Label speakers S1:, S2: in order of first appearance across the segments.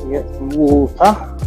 S1: get some water.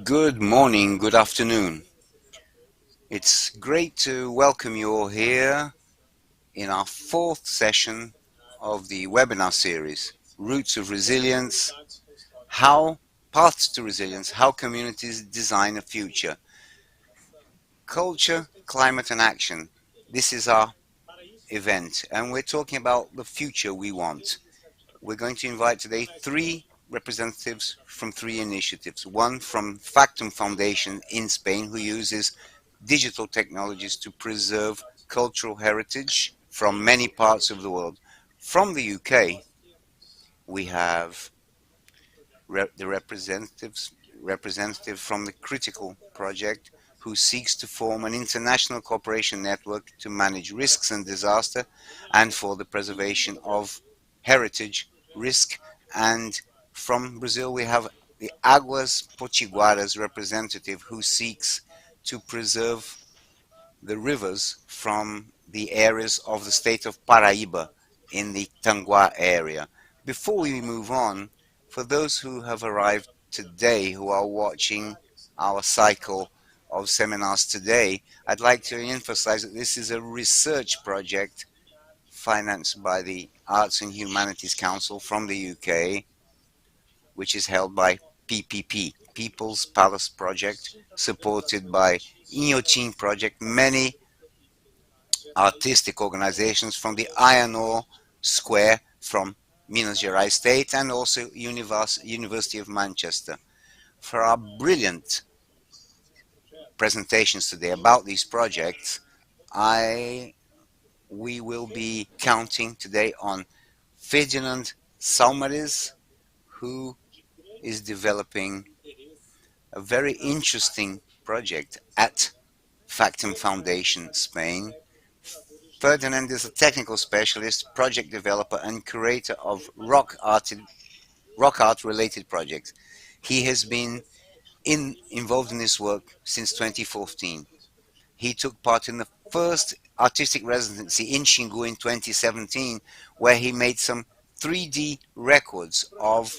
S1: Good morning, good afternoon. It's great to welcome you all here in our fourth session of the webinar series, Roots of Resilience, How Paths to Resilience, How Communities Design a Future. Culture, Climate and Action. This is our event, and we're talking about the future we want. We're going to invite today three representatives from three initiatives. One from Factum Foundation in Spain, who uses digital technologies to preserve cultural heritage from many parts of the world. From the UK, we have the representative from the Critical Project, who seeks to form an international cooperation network to manage risks and disaster and for the preservation of heritage risk. And from Brazil, we have the Águas Potiguaras representative, who seeks to preserve the rivers from the areas of the state of Paraíba in the Tanguá area. Before we move on, for those who have arrived today, who are watching our cycle of seminars today, I'd like to emphasize that this is a research project financed by the Arts and Humanities Council from the UK, which is held by PPP, People's Palace Project, supported by Inhotim Project, many artistic organizations from the Iron Ore Square from Minas Gerais State, and also University of Manchester. For our brilliant presentations today about these projects, I we will be counting today on Ferdinand Saumarez, who is developing a very interesting project at Factum Foundation, Spain. Ferdinand is a technical specialist, project developer, and curator of rock art related projects. He has been involved in this work since 2014. He took part in the first artistic residency in Xingu in 2017, where he made some 3D records of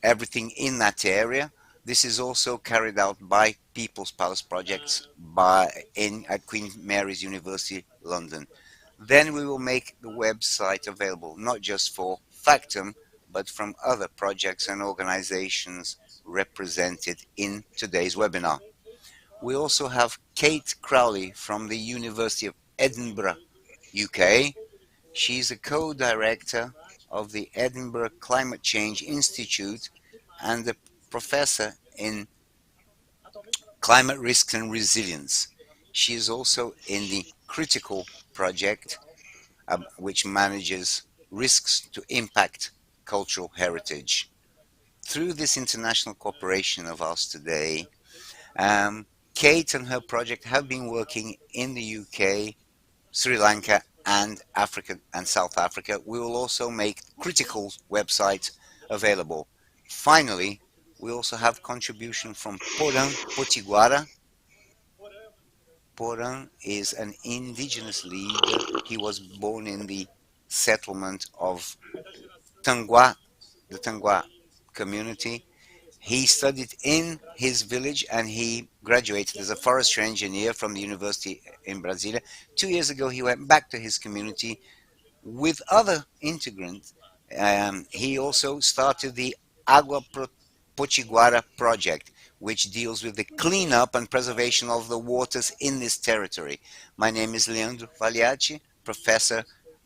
S1: everything in that area. This is also carried out by People's Palace Projects at Queen Mary's University, London. Then we will make the website available not just for Factum, but from other projects and organizations represented in today's webinar. We also have Kate Crowley from the University of Edinburgh, UK. She's a co-director of the Edinburgh Climate Change Institute and a professor in climate risks and resilience. She is also in the Critical Project, which manages risks to impact cultural heritage. Through this international cooperation of ours today, Kate and her project have been working in the UK, Sri Lanka, and Africa and South Africa. We will also make Critical website available. Finally, we also have contribution from Poran Potiguara. Poran is an indigenous leader. He was born in the settlement of Tanguá, the Tanguá community. He studied in his village and he graduated as a forestry engineer from the university in Brasília. 2 years ago, he went back to his community with other integrants. He also started the Potiguara project, which deals with the cleanup and preservation of the waters in this territory. My name is Leandro Vagliacci, professor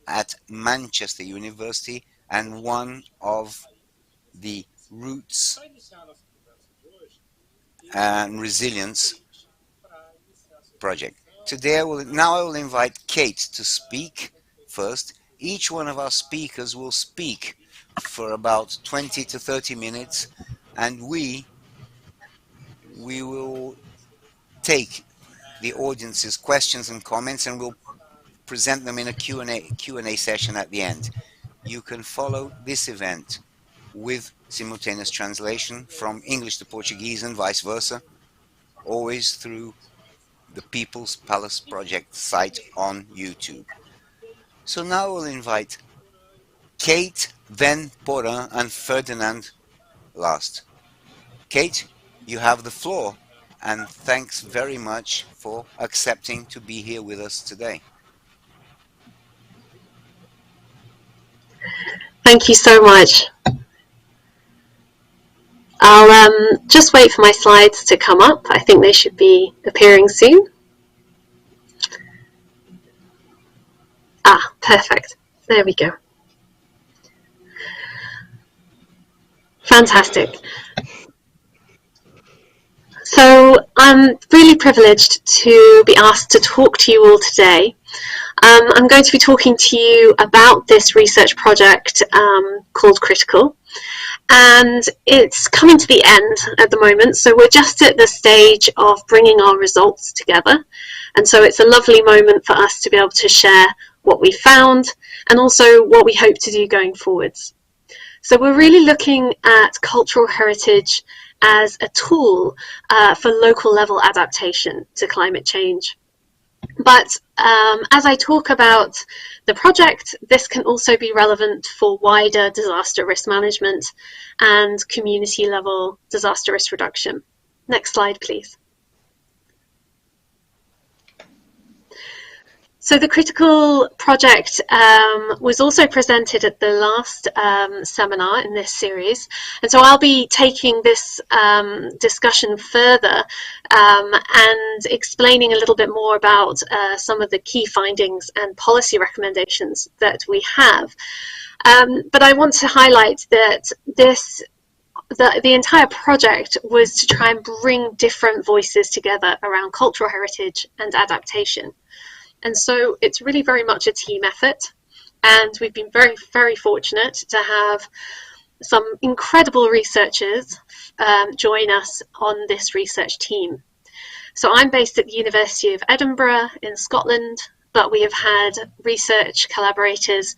S1: at Manchester University and one of the Roots and Resilience project. Today, I will invite Kate to speak first. Each one of our speakers will speak for about 20 to 30 minutes, and we will take the audience's questions and comments, and we'll present them in a Q&A session at the end. You can follow this event with simultaneous translation from English to Portuguese and vice versa, always through the People's Palace Project site on YouTube. So now we'll invite Kate, then Poran, and Ferdinand last. Kate, you have the floor, and thanks very much for accepting to be here with us today.
S2: Thank you so much. I'll just wait for my slides to come up. I think they should be appearing soon. Ah, perfect. There we go. Fantastic. So I'm really privileged to be asked to talk to you all today. I'm going to be talking to you about this research project called Critical, and it's coming to the end at the moment, so we're just at the stage of bringing our results together, and so it's a lovely moment for us to be able to share what we found and also what we hope to do going forwards. So we're really looking at cultural heritage as a tool for local level adaptation to climate change. But as I talk about the project, this can also be relevant for wider disaster risk management and community level disaster risk reduction. Next slide, please. So the Critical project was also presented at the last seminar in this series, and so I'll be taking this discussion further and explaining a little bit more about some of the key findings and policy recommendations that we have. But I want to highlight that the entire project was to try and bring different voices together around cultural heritage and adaptation. And so it's really very much a team effort, and we've been very, very fortunate to have some incredible researchers join us on this research team. So I'm based at the University of Edinburgh in Scotland, but we have had research collaborators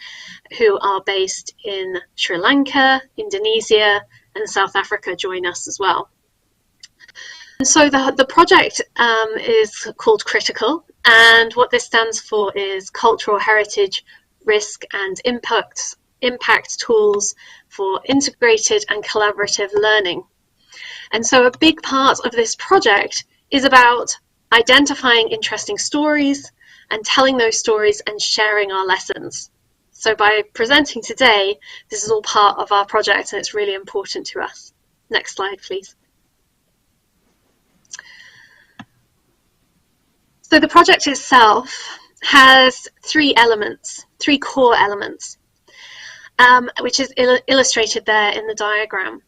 S2: who are based in Sri Lanka, Indonesia, and South Africa join us as well. And so the project is called Critical, and what this stands for is Cultural Heritage Risk and Impact Tools for Integrated and Collaborative Learning. And so a big part of this project is about identifying interesting stories and telling those stories and sharing our lessons. So by presenting today, this is all part of our project, and it's really important to us. Next slide, please. So the project itself has three core elements, which is illustrated there in the diagram.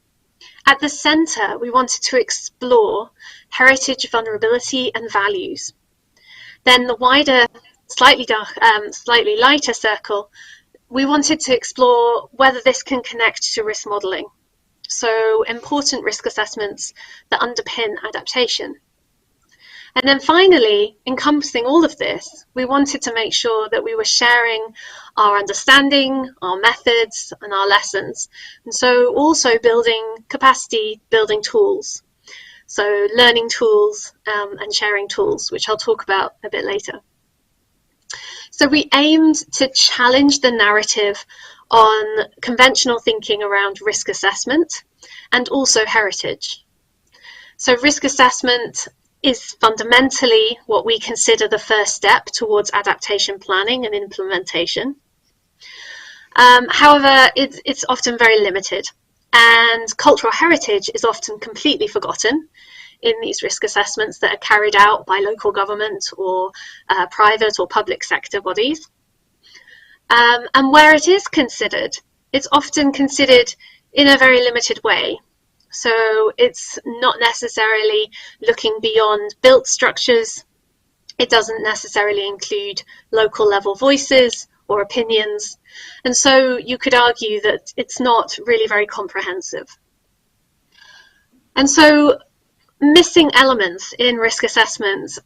S2: At the centre, we wanted to explore heritage, vulnerability and values. Then the wider, slightly lighter circle, we wanted to explore whether this can connect to risk modelling. So important risk assessments that underpin adaptation. And then finally, encompassing all of this, we wanted to make sure that we were sharing our understanding, our methods, and our lessons. And so also building capacity building tools. So learning tools and sharing tools, which I'll talk about a bit later. So we aimed to challenge the narrative on conventional thinking around risk assessment and also heritage. So risk assessment is fundamentally what we consider the first step towards adaptation planning and implementation. However, it's often very limited, and cultural heritage is often completely forgotten in these risk assessments that are carried out by local government or private or public sector bodies. And where it is considered, it's often considered in a very limited way. So it's not necessarily looking beyond built structures. It doesn't necessarily include local level voices or opinions. And so you could argue that it's not really very comprehensive. And so missing elements in risk assessments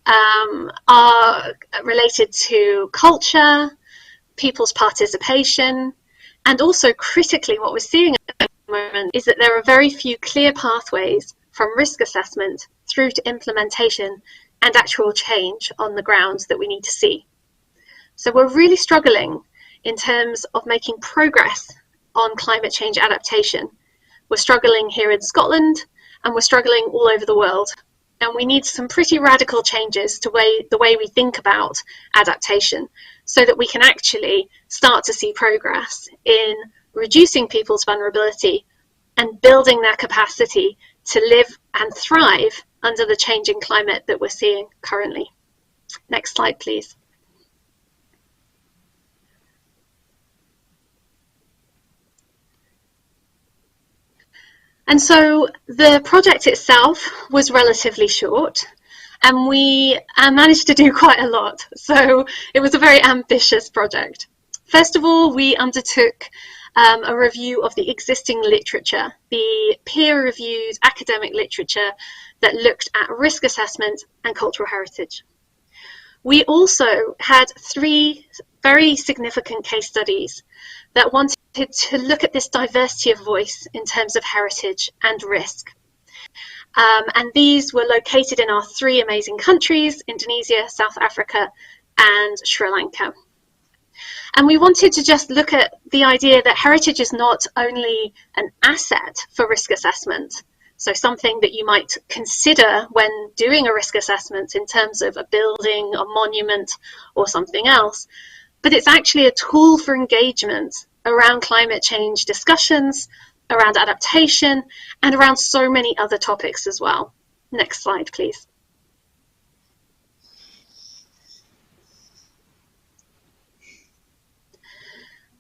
S2: are related to culture, people's participation, and also critically what we're seeing at the moment is that there are very few clear pathways from risk assessment through to implementation and actual change on the ground that we need to see. So we're really struggling in terms of making progress on climate change adaptation. We're struggling here in Scotland, and we're struggling all over the world. And we need some pretty radical changes to the way we think about adaptation so that we can actually start to see progress in reducing people's vulnerability and building their capacity to live and thrive under the changing climate that we're seeing currently. Next slide, please. And so the project itself was relatively short, and we managed to do quite a lot. So it was a very ambitious project. First of all, we undertook a review of the existing literature, the peer-reviewed academic literature that looked at risk assessment and cultural heritage. We also had 3 very significant case studies that wanted to look at this diversity of voice in terms of heritage and risk. And these were located in our 3 amazing countries, Indonesia, South Africa, and Sri Lanka. And we wanted to just look at the idea that heritage is not only an asset for risk assessment, so something that you might consider when doing a risk assessment in terms of a building, a monument, or something else, but it's actually a tool for engagement around climate change discussions, around adaptation, and around so many other topics as well. Next slide, please.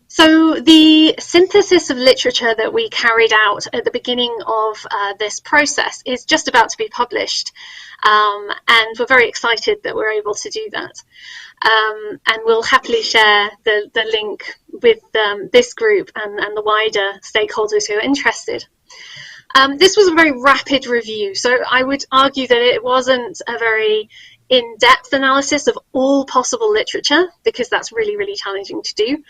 S2: So the synthesis of literature that we carried out at the beginning of this process is just about to be published, and we're very excited that we're able to do that. And we'll happily share the link with this group and the wider stakeholders who are interested. This was a very rapid review, so I would argue that it wasn't a very in-depth analysis of all possible literature, because that's really, really challenging to do.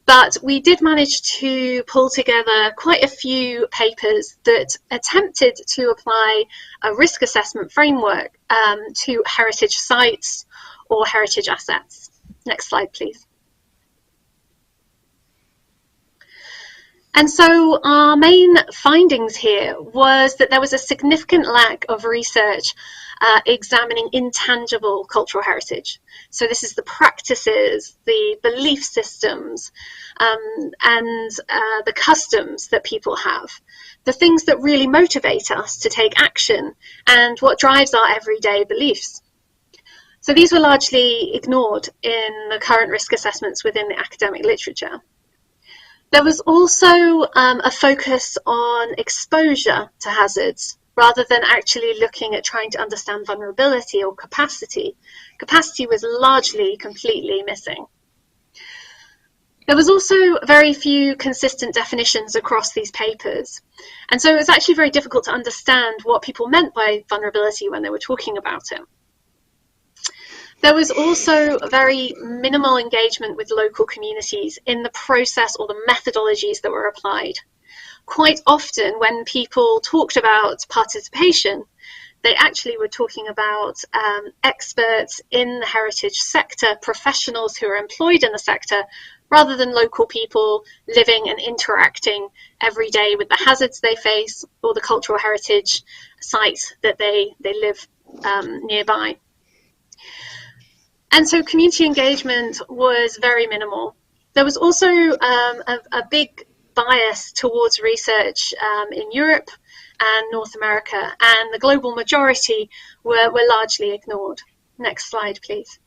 S2: But we did manage to pull together quite a few papers that attempted to apply a risk assessment framework to heritage sites or heritage assets. Next slide, please. And so our main findings here was that there was a significant lack of research examining intangible cultural heritage. So this is the practices, the belief systems, and the customs that people have, the things that really motivate us to take action and what drives our everyday beliefs. So these were largely ignored in the current risk assessments within the academic literature. There was also a focus on exposure to hazards rather than actually looking at trying to understand vulnerability or capacity. Capacity was largely completely missing. There was also very few consistent definitions across these papers. And so it was actually very difficult to understand what people meant by vulnerability when they were talking about it. There was also very minimal engagement with local communities in the process or the methodologies that were applied. Quite often when people talked about participation, they actually were talking about experts in the heritage sector, professionals who are employed in the sector, rather than local people living and interacting every day with the hazards they face or the cultural heritage sites that they live nearby. And so community engagement was very minimal. There was also a big bias towards research in Europe and North America, and the global majority were largely ignored. Next slide, please.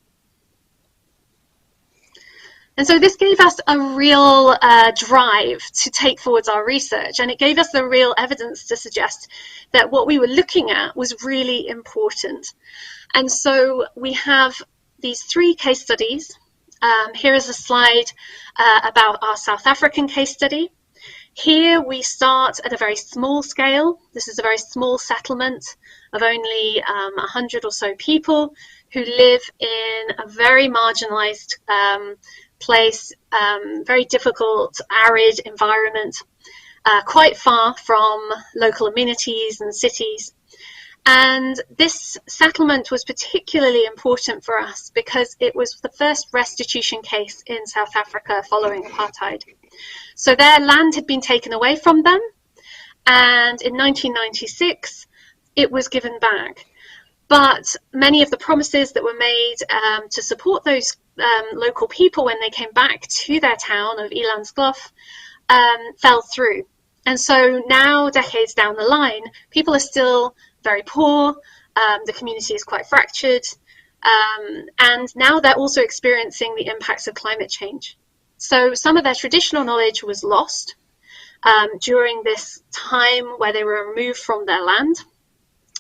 S2: And so this gave us a real drive to take forwards our research, and it gave us the real evidence to suggest that what we were looking at was really important. And so we have these 3 case studies. Here is a slide about our South African case study. Here we start at a very small scale. This is a very small settlement of only 100 or so people who live in a very marginalized place, very difficult, arid environment, quite far from local amenities and cities. And this settlement was particularly important for us because it was the first restitution case in South Africa following apartheid. So their land had been taken away from them, and in 1996 it was given back. But many of the promises that were made to support those local people when they came back to their town of Elandsglough fell through. And so now, decades down the line, people are still very poor, the community is quite fractured, and now they're also experiencing the impacts of climate change. So some of their traditional knowledge was lost during this time where they were removed from their land.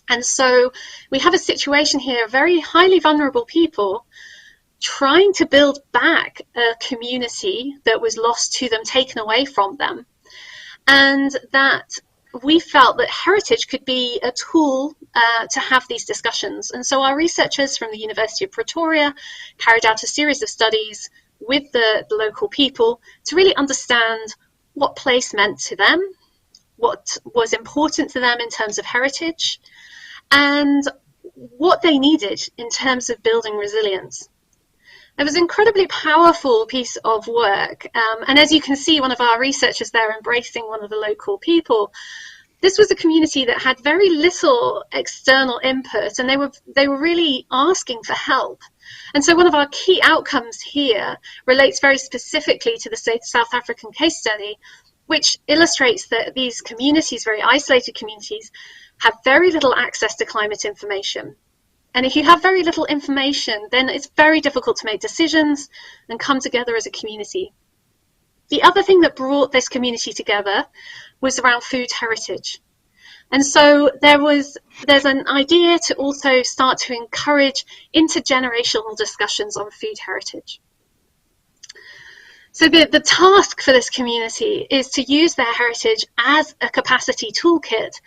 S2: And so we have a situation here of very highly vulnerable people trying to build back a community that was lost to them, taken away from them. And that we felt that heritage could be a tool to have these discussions. And so our researchers from the University of Pretoria carried out a series of studies with the local people to really understand what place meant to them, what was important to them in terms of heritage, and what they needed in terms of building resilience. It was an incredibly powerful piece of work, and as you can see, one of our researchers there embracing one of the local people, this was a community that had very little external input, and they were really asking for help. And so one of our key outcomes here relates very specifically to the South African case study, which illustrates that these communities, very isolated communities, have very little access to climate information. And if you have very little information, then it's very difficult to make decisions and come together as a community. The other thing that brought this community together was around food heritage. And so there's an idea to also start to encourage intergenerational discussions on food heritage. So the task for this community is to use their heritage as a capacity toolkit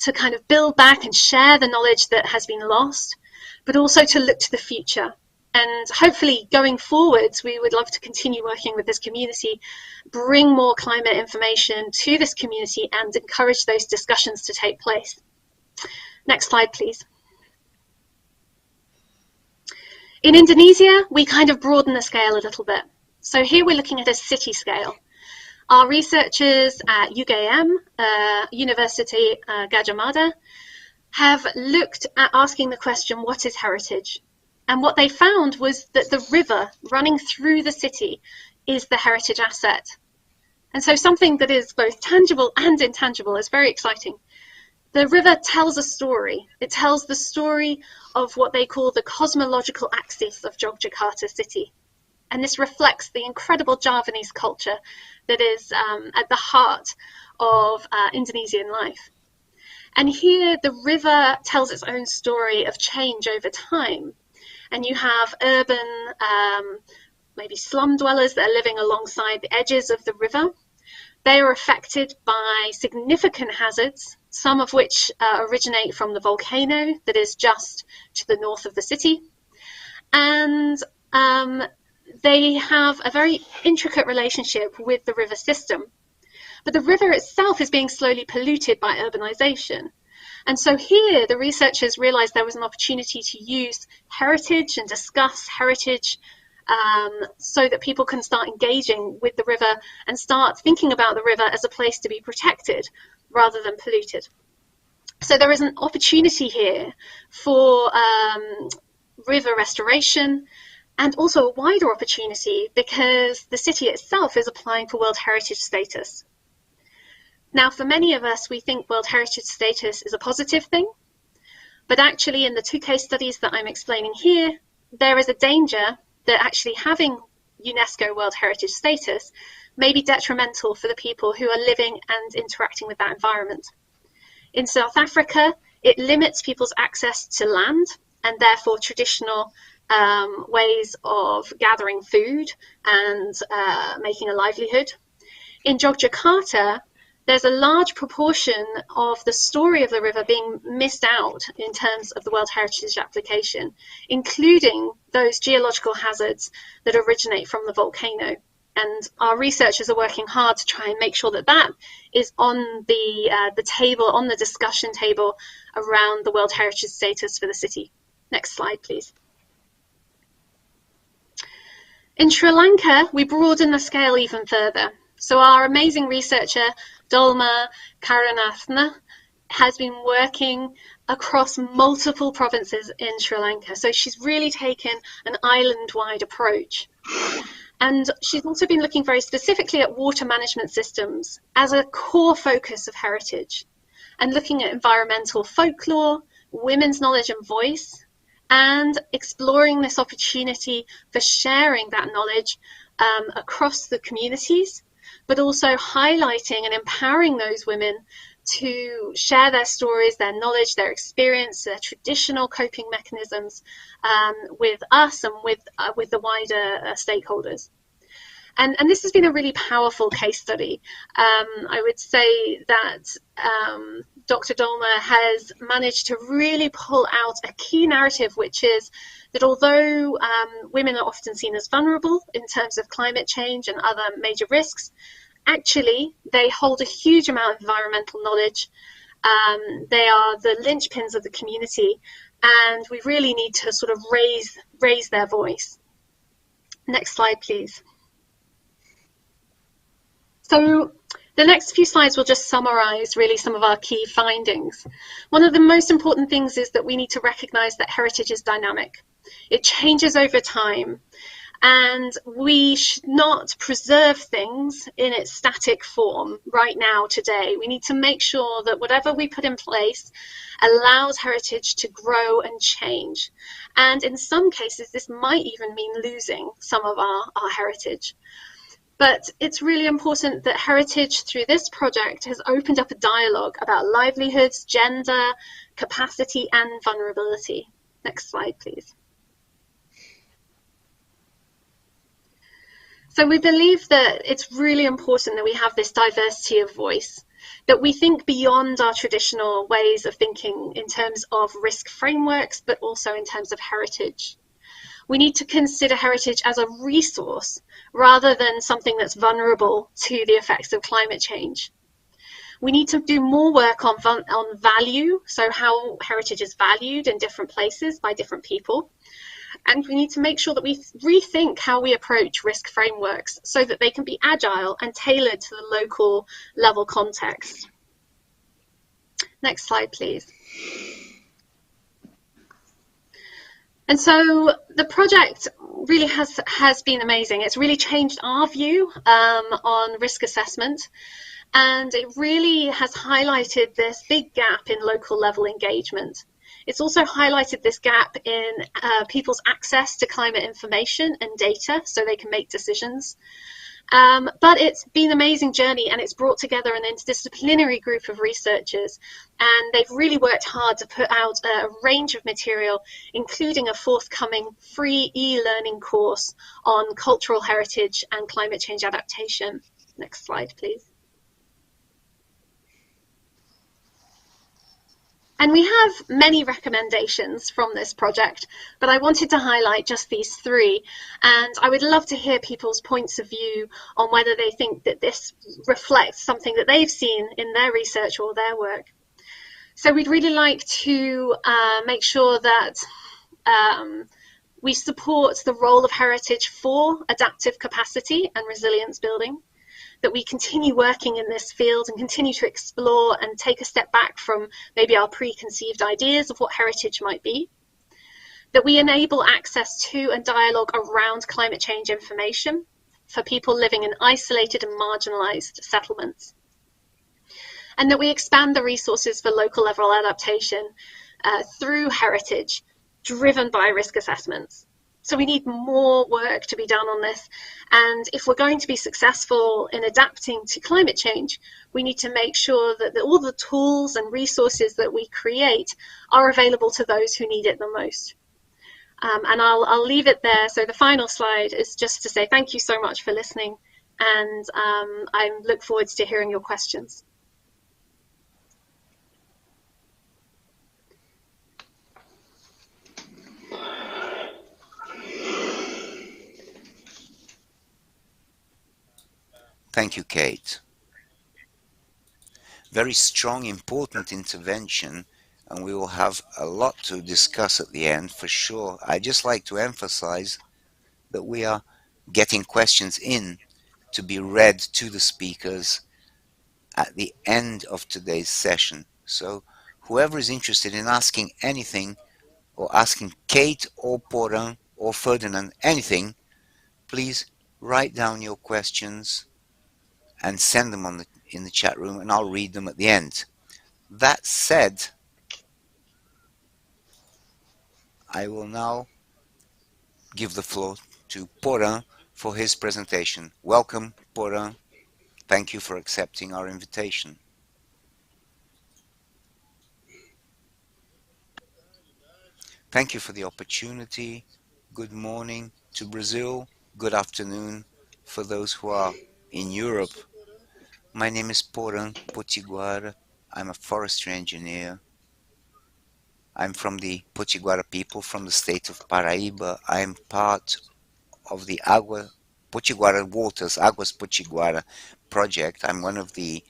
S2: to kind of build back and share the knowledge that has been lost, but also to look to the future. And hopefully going forwards, we would love to continue working with this community, bring more climate information to this community and encourage those discussions to take place. Next slide, please. In Indonesia, we kind of broaden the scale a little bit. So here we're looking at a city scale. Our researchers at UGM, University Gadjah Mada, have looked at asking the question, what is heritage? And what they found was that the river running through the city is the heritage asset. And so something that is both tangible and intangible is very exciting. The river tells a story. It tells the story of what they call the cosmological axis of Yogyakarta city. And this reflects the incredible Javanese culture that is at the heart of Indonesian life. And here the river tells its own story of change over time. And you have urban, maybe slum dwellers that are living alongside the edges of the river. They are affected by significant hazards, some of which originate from the volcano that is just to the north of the city. And they have a very intricate relationship with the river system. But the river itself is being slowly polluted by urbanization. And so here the researchers realized there was an opportunity to use heritage and discuss heritage so that people can start engaging with the river and start thinking about the river as a place to be protected rather than polluted. So there is an opportunity here for river restoration, and also a wider opportunity because the city itself is applying for World Heritage status. Now, for many of us, we think World Heritage status is a positive thing, but actually in the two case studies that I'm explaining here, there is a danger that actually having UNESCO World Heritage status may be detrimental for the people who are living and interacting with that environment. In South Africa, it limits people's access to land and therefore traditional ways of gathering food and making a livelihood. In Yogyakarta, there's a large proportion of the story of the river being missed out in terms of the World Heritage application, including those geological hazards that originate from the volcano. And our researchers are working hard to try and make sure that that is on the table, on the discussion table around the World Heritage status for the city. Next slide, please. In Sri Lanka, we broaden the scale even further. So our amazing researcher, Dolma Karunathna, has been working across multiple provinces in Sri Lanka. So she's really taken an island-wide approach. And she's also been looking very specifically at water management systems as a core focus of heritage, and looking at environmental folklore, women's knowledge and voice, and exploring this opportunity for sharing that knowledge across the communities, but also highlighting and empowering those women to share their stories, their knowledge, their experience, their traditional coping mechanisms with us and with the wider stakeholders. And this has been a really powerful case study. I would say that Dr. Dolma has managed to really pull out a key narrative, which is that although women are often seen as vulnerable in terms of climate change and other major risks, actually they hold a huge amount of environmental knowledge. They are the linchpins of the community, and we really need to sort of raise their voice. Next slide, please. So the next few slides will just summarize really some of our key findings. One of the most important things is that we need to recognize that heritage is dynamic. It changes over time, and we should not preserve things in its static form right now, today. We need to make sure that whatever we put in place allows heritage to grow and change. And in some cases, this might even mean losing some of our heritage. But it's really important that heritage through this project has opened up a dialogue about livelihoods, gender, capacity, and vulnerability. Next slide, please. So we believe that it's really important that we have this diversity of voice, that we think beyond our traditional ways of thinking in terms of risk frameworks, but also in terms of heritage. We need to consider heritage as a resource rather than something that's vulnerable to the effects of climate change. We need to do more work on value, so how heritage is valued in different places by different people. And we need to make sure that we rethink how we approach risk frameworks so that they can be agile and tailored to the local level context. Next slide, please. And so the project really has been amazing. It's really changed our view on risk assessment, and it really has highlighted this big gap in local level engagement. It's also highlighted this gap in people's access to climate information and data so they can make decisions. But it's been an amazing journey, and it's brought together an interdisciplinary group of researchers, and they've really worked hard to put out a range of material, including a forthcoming free e-learning course on cultural heritage and climate change adaptation. Next slide, please. And we have many recommendations from this project, but I wanted to highlight just these three. And I would love to hear people's points of view on whether they think that this reflects something that they've seen in their research or their work. So we'd really like to make sure that we support the role of heritage for adaptive capacity and resilience building, that we continue working in this field and continue to explore and take a step back from maybe our preconceived ideas of what heritage might be, that we enable access to and dialogue around climate change information for people living in isolated and marginalized settlements, and that we expand the resources for local level adaptation through heritage driven by risk assessments. So we need more work to be done on this. And if we're going to be successful in adapting to climate change, we need to make sure that all the tools and resources that we create are available to those who need it the most. And I'll leave it there. So the final slide is just to say thank you so much for listening. And I look forward to hearing your questions.
S1: Thank you, Kate. Very strong, important intervention, and we will have a lot to discuss at the end for sure. I'd just like to emphasize that we are getting questions in to be read to the speakers at the end of today's session. So whoever is interested in asking anything, or asking Kate or Poran or Ferdinand anything, please write down your questions and send them in the chat room, and I'll read them at the end. That said, I will now give the floor to Poran for his presentation. Welcome, Poran. Thank you for accepting our invitation. Thank you for the opportunity. Good morning to Brazil. Good afternoon for those who are in Europe. My name is Poran Potiguara. I'm a forestry engineer. I'm from the Potiguara people from the state of Paraíba. I'm part of the Águas Potiguara Waters, Águas Potiguara project. I'm one of the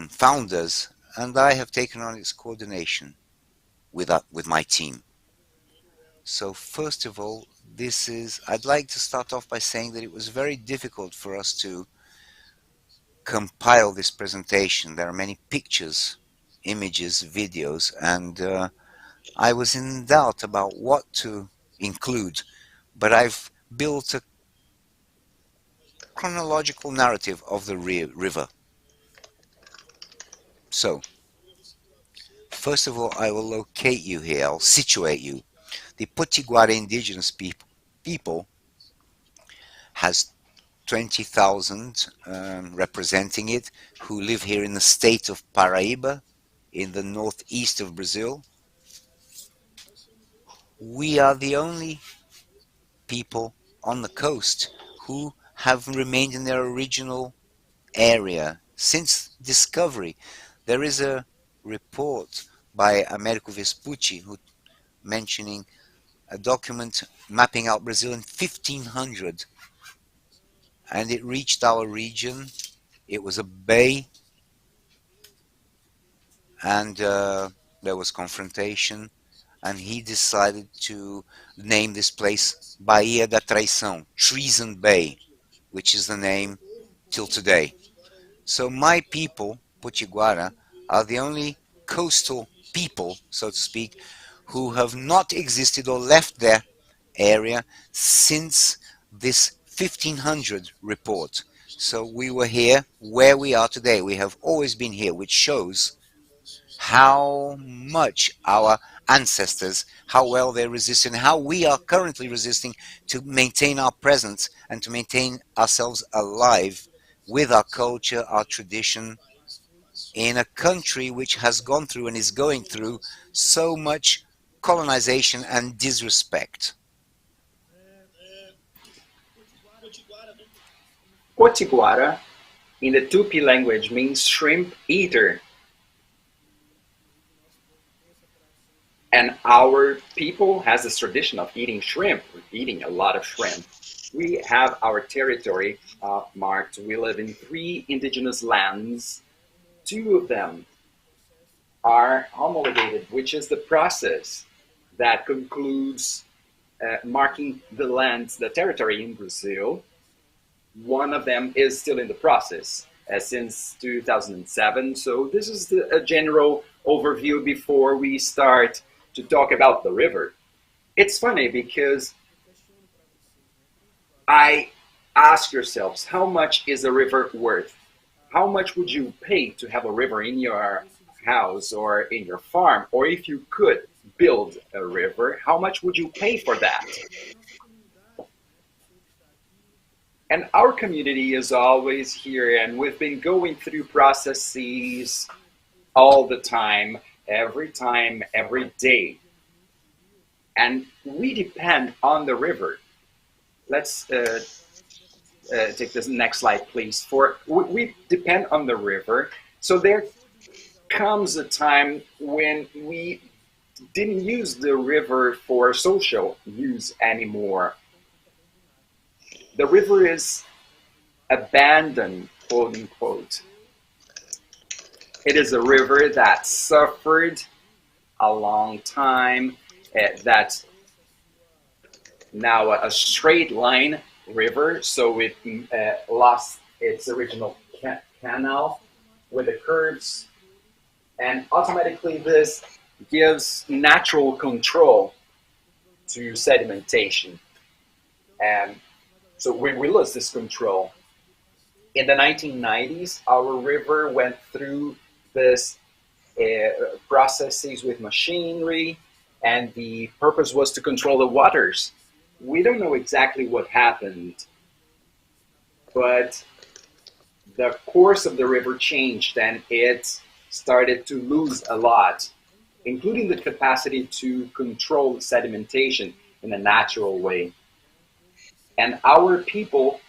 S1: founders, and I have taken on its coordination with my team. So first of all, I'd like to start off by saying that it was very difficult for us to compile this presentation. There are many pictures, images, videos, and I was in doubt about what to include, but I've built a chronological narrative of the river. So, first of all, I will locate you here, I'll situate you. The Potiguara indigenous people has 20,000 representing it, who live here in the state of Paraíba, in the northeast of Brazil. We are the only people on the coast who have remained in their original area since discovery. There is a report by Americo Vespucci who mentioning a document mapping out Brazil in 1500, and it reached our region. It was a bay, and there was confrontation, and he decided to name this place Baía da Traição, Treason Bay, which is the name till today. So my people, Potiguara, are the only coastal people, so to speak, who have not existed or left their area since this 1500 report. So we were here where we are today. We have always been here, which shows how much our ancestors, how well they resisted, and how we are currently resisting to maintain our presence and to maintain ourselves alive with our culture, our tradition, in a country which has gone through and is going through so much colonization and disrespect.
S3: Potiguara, in the Tupi language, means shrimp eater. And our people has this tradition of eating shrimp, eating a lot of shrimp. We have our territory marked. We live in 3 indigenous lands. 2 of them are homologated, which is the process that concludes marking the lands, the territory in Brazil. One of them is still in the process since 2007. So this is a general overview before we start to talk about the river. It's funny because I ask yourselves, how much is a river worth? How much would you pay to have a river in your house or in your farm? Or if you could build a river, how much would you pay for that? And our community is always here, and we've been going through processes all the time, every day. And we depend on the river. Let's take this next slide, please. We depend on the river. So there comes a time when we didn't use the river for social use anymore. The river is abandoned, quote unquote. It is a river that suffered a long time, that's now a straight line river, so it lost its original canal with the curves. And automatically this gives natural control to sedimentation. And so we lose this control. In the 1990s, our river went through this processes with machinery, and the purpose was to control the waters. We don't know exactly what happened, but the course of the river changed and it started to lose a lot, including the capacity to control sedimentation in a natural way. And our people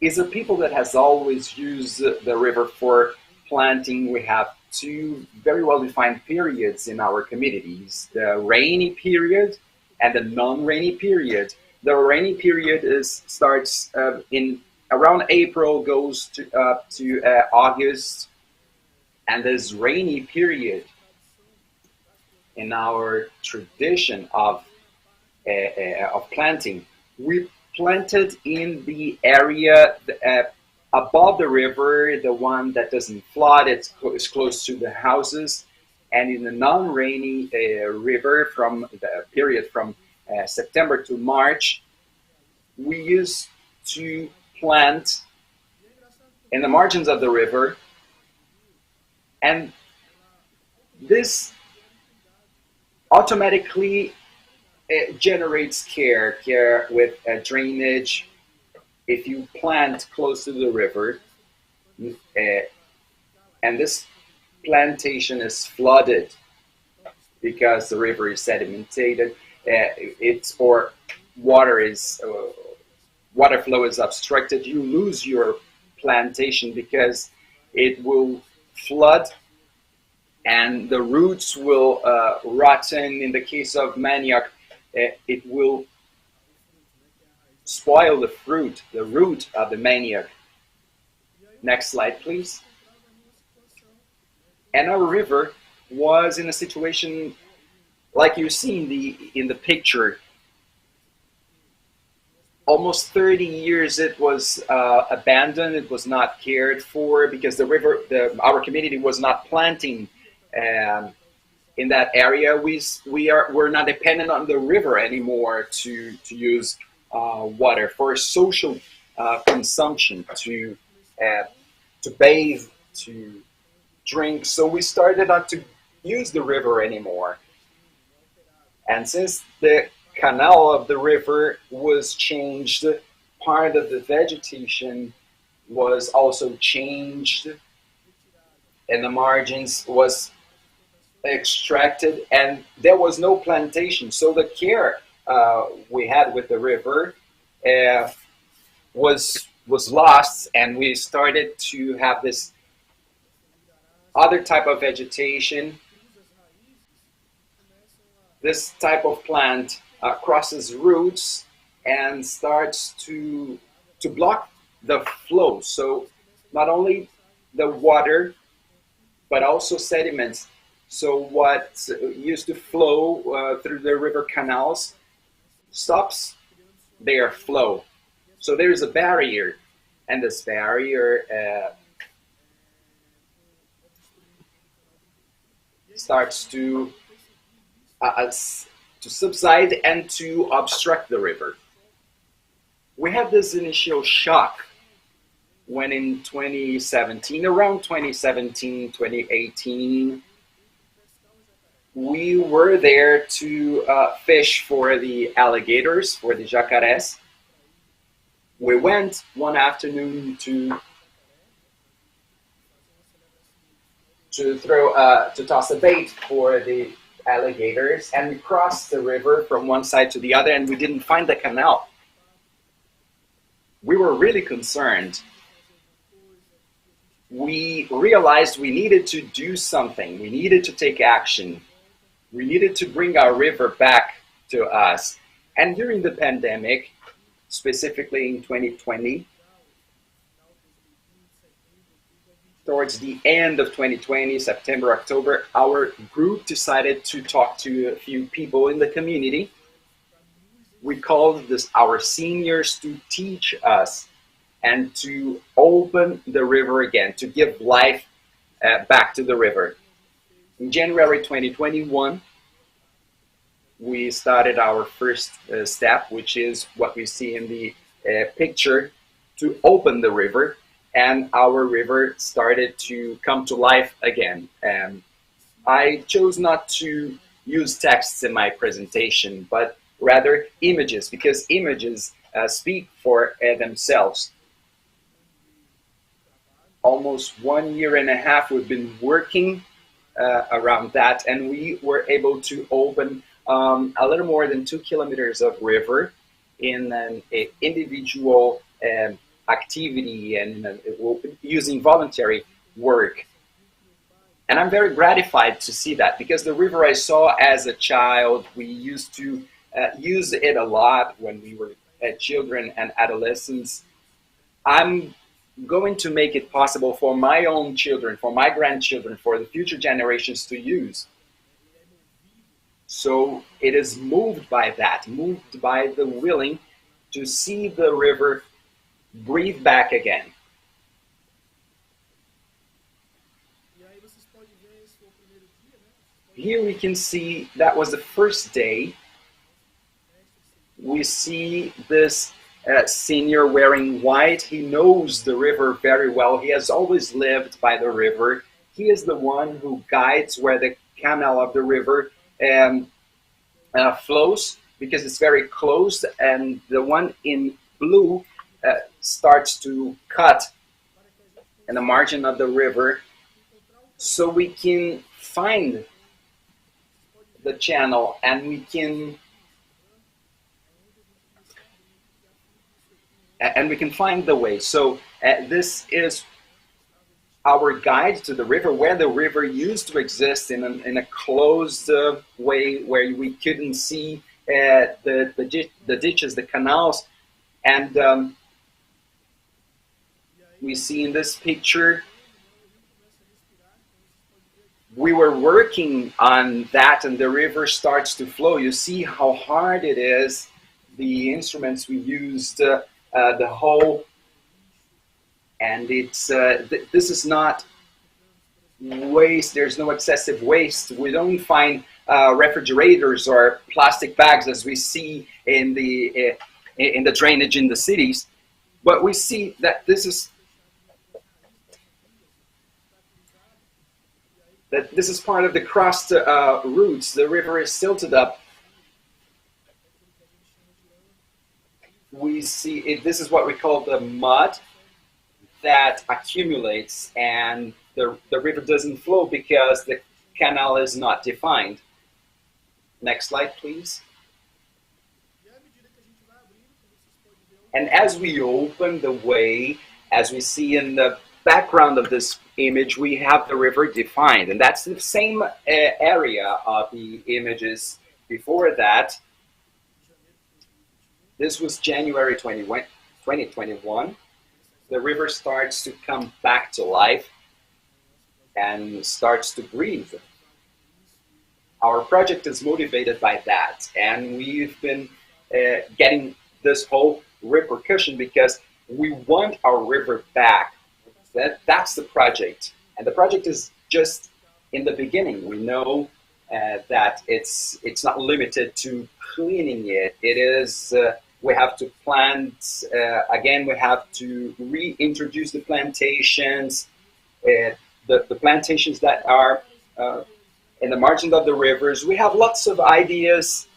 S3: is a people that has always used the river for planting. We have two very well-defined periods in our communities, the rainy period and the non-rainy period. The rainy period starts in around April, goes to August, and this rainy period in our tradition of planting, we planted in the area above the river, the one that doesn't flood, it's close to the houses, and in the non-rainy river from the period from September to March, we used to plant in the margins of the river, and this automatically generates care with drainage. If you plant close to the river, and this plantation is flooded because the river is sedimented, or water flow is obstructed, you lose your plantation because it will flood and the roots will rotten. In the case of manioc, it will spoil the fruit, the root of the manioc. Next slide, please. And our river was in a situation like you see in the picture. Almost 30 years it was abandoned, it was not cared for because the river, our community was not planting in that area. We're not dependent on the river anymore to use water for social consumption, to bathe, to drink. So we started not to use the river anymore. And since the canal of the river was changed, part of the vegetation was also changed, and the margins was extracted, and there was no plantation. So the care we had with the river was lost, and we started to have this other type of vegetation. This type of plant crosses roots and starts to block the flow. So not only the water, but also sediments. So what used to flow through the river canals stops their flow. So there's a barrier, and this barrier starts to subside and to obstruct the river. We had this initial shock when in 2017, around 2017, 2018, we were there to fish for the alligators, for the jacarés. We went one afternoon to toss a bait for the alligators, and we crossed the river from one side to the other, and we didn't find the canal. We were really concerned. We realized we needed to do something. We needed to take action. We needed to bring our river back to us. And during the pandemic, specifically in 2020, towards the end of 2020, September, October, our group decided to talk to a few people in the community. We called this our seniors to teach us and to open the river again, to give life back to the river. In January 2021, we started our first step, which is what we see in the picture, to open the river, and our river started to come to life again. I chose not to use texts in my presentation, but rather images, because images speak for themselves. Almost 1.5 years we've been working around that, and we were able to open a little more than 2 kilometers of river in an individual activity and using voluntary work. And I'm very gratified to see that, because the river I saw as a child, we used to use it a lot when we were children and adolescents. I'm going to make it possible for my own children, for my grandchildren, for the future generations to use. So it is moved by that, moved by the willing to see the river breathe back again. Here we can see that was the first day. We see this senior wearing white. He knows the river very well. He has always lived by the river. He is the one who guides where the canal of the river flows, because it's very close, and the one in blue starts to cut in the margin of the river, so we can find the channel and we can find the way. So this is our guide to the river, where the river used to exist in a closed way, where we couldn't see the ditches, the canals. And we see in this picture, we were working on that, and the river starts to flow. You see how hard it is. The instruments we used, the hoe, and it's this is not waste. There's no excessive waste. We don't find refrigerators or plastic bags as we see in the drainage in the cities, but we see that this is part of the crossed routes. The river is silted up. We see it. This is what we call the mud that accumulates, and the river doesn't flow because the canal is not defined. Next slide, please. And as we open the way, as we see in the background of this image, we have the river defined, and that's the same area of the images before that. This was January 2021. The river starts to come back to life and starts to breathe. Our project is motivated by that, and we've been getting this whole repercussion because we want our river back. That's the project, and the project is just in the beginning. We know that it's not limited to cleaning it. It is we have to plant again. We have to reintroduce the plantations, the plantations that are in the margins of the rivers. We have lots of ideas,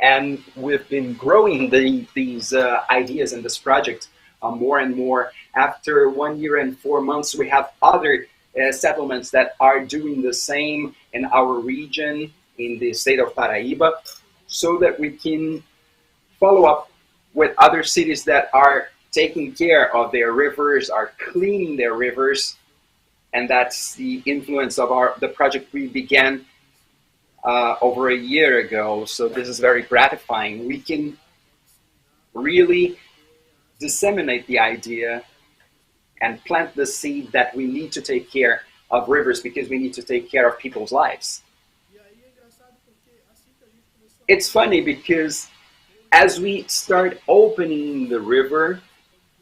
S3: and we've been growing these ideas in this project more and more. After 1 year and 4 months, we have other settlements that are doing the same in our region, in the state of Paraíba, so that we can follow up with other cities that are taking care of their rivers, are cleaning their rivers. And that's the influence of the project we began over a year ago. So this is very gratifying. We can really disseminate the idea and plant the seed that we need to take care of rivers, because we need to take care of people's lives. It's funny because as we start opening the river,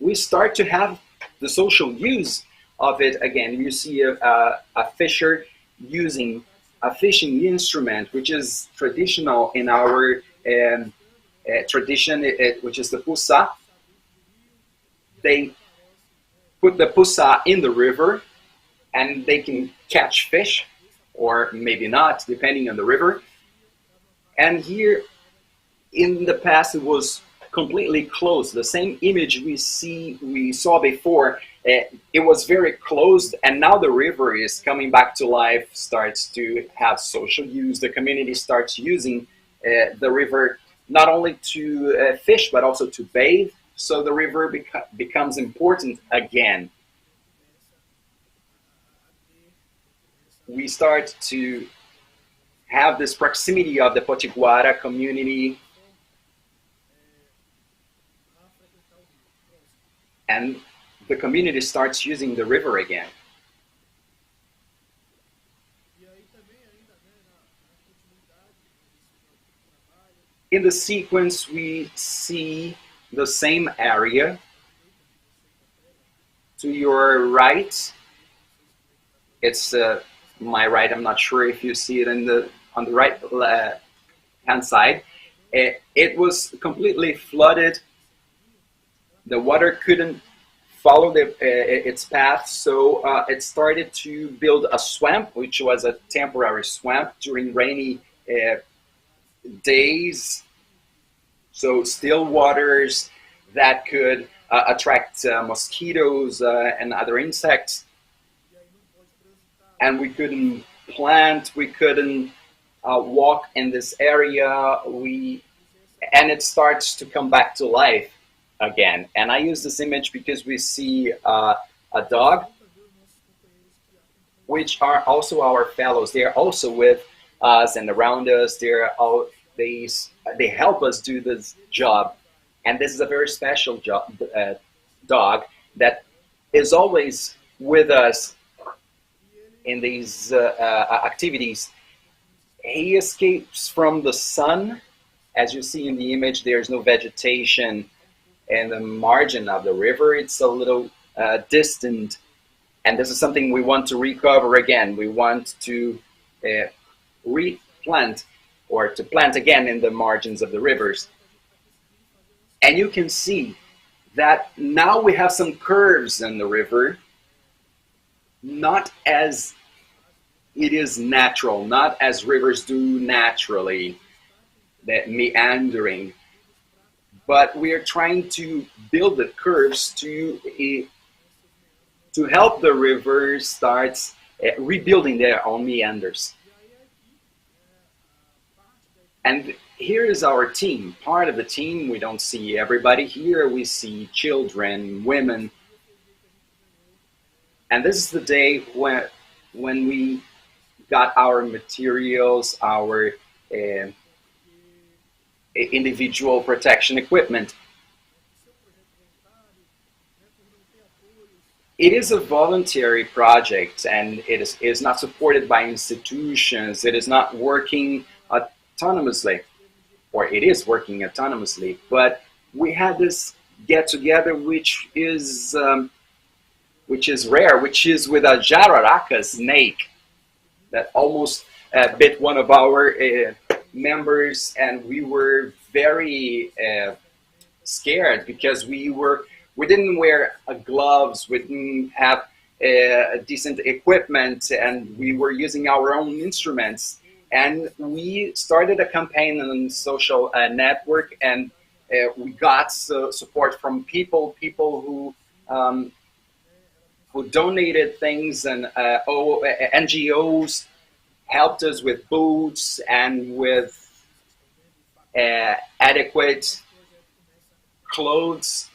S3: we start to have the social use of it, again, you see a fisher using a fishing instrument, which is traditional in our tradition, which is the pusa. They put the pusa in the river and they can catch fish, or maybe not, depending on the river. And here in the past, it was completely closed. The same image we saw before, it was very closed, and now the river is coming back to life, starts to have social use. The community starts using the river not only to fish, but also to bathe. So the river becomes important again. We start to have this proximity of the Potiguara community, and the community starts using the river again. In the sequence, we see the same area. To your right, it's my right. I'm not sure if you see it on the right hand side. It was completely flooded. The water couldn't follow its path, so it started to build a swamp, which was a temporary swamp during rainy days. So still waters that could attract mosquitoes and other insects. And we couldn't plant, we couldn't walk in this area, and it starts to come back to life again. And I use this image because we see a dog, which are also our fellows. They are also with us and around us. They help us do this job. And this is a very special dog that is always with us in these activities. He escapes from the sun. As you see in the image, there's no vegetation in the margin of the river. It's a little distant. And this is something we want to recover again. We want to replant, or to plant again in the margins of the rivers. And you can see that now we have some curves in the river, not as it is natural, not as rivers do naturally, that meandering, but we are trying to build the curves to help the river start rebuilding their own meanders. And here is our team, part of the team. We don't see everybody here. We see children, women. And this is the day when we got our materials, our individual protection equipment. It is a voluntary project, and it is not supported by institutions. It is not working autonomously, or it is working autonomously, but we had this get together, which is rare, which is with a jararaca snake that almost bit one of our members, and we were very scared because we didn't wear gloves, we didn't have decent equipment, and we were using our own instruments. And we started a campaign on social network, and we got support from people who donated things, and NGOs helped us with boots and with adequate clothes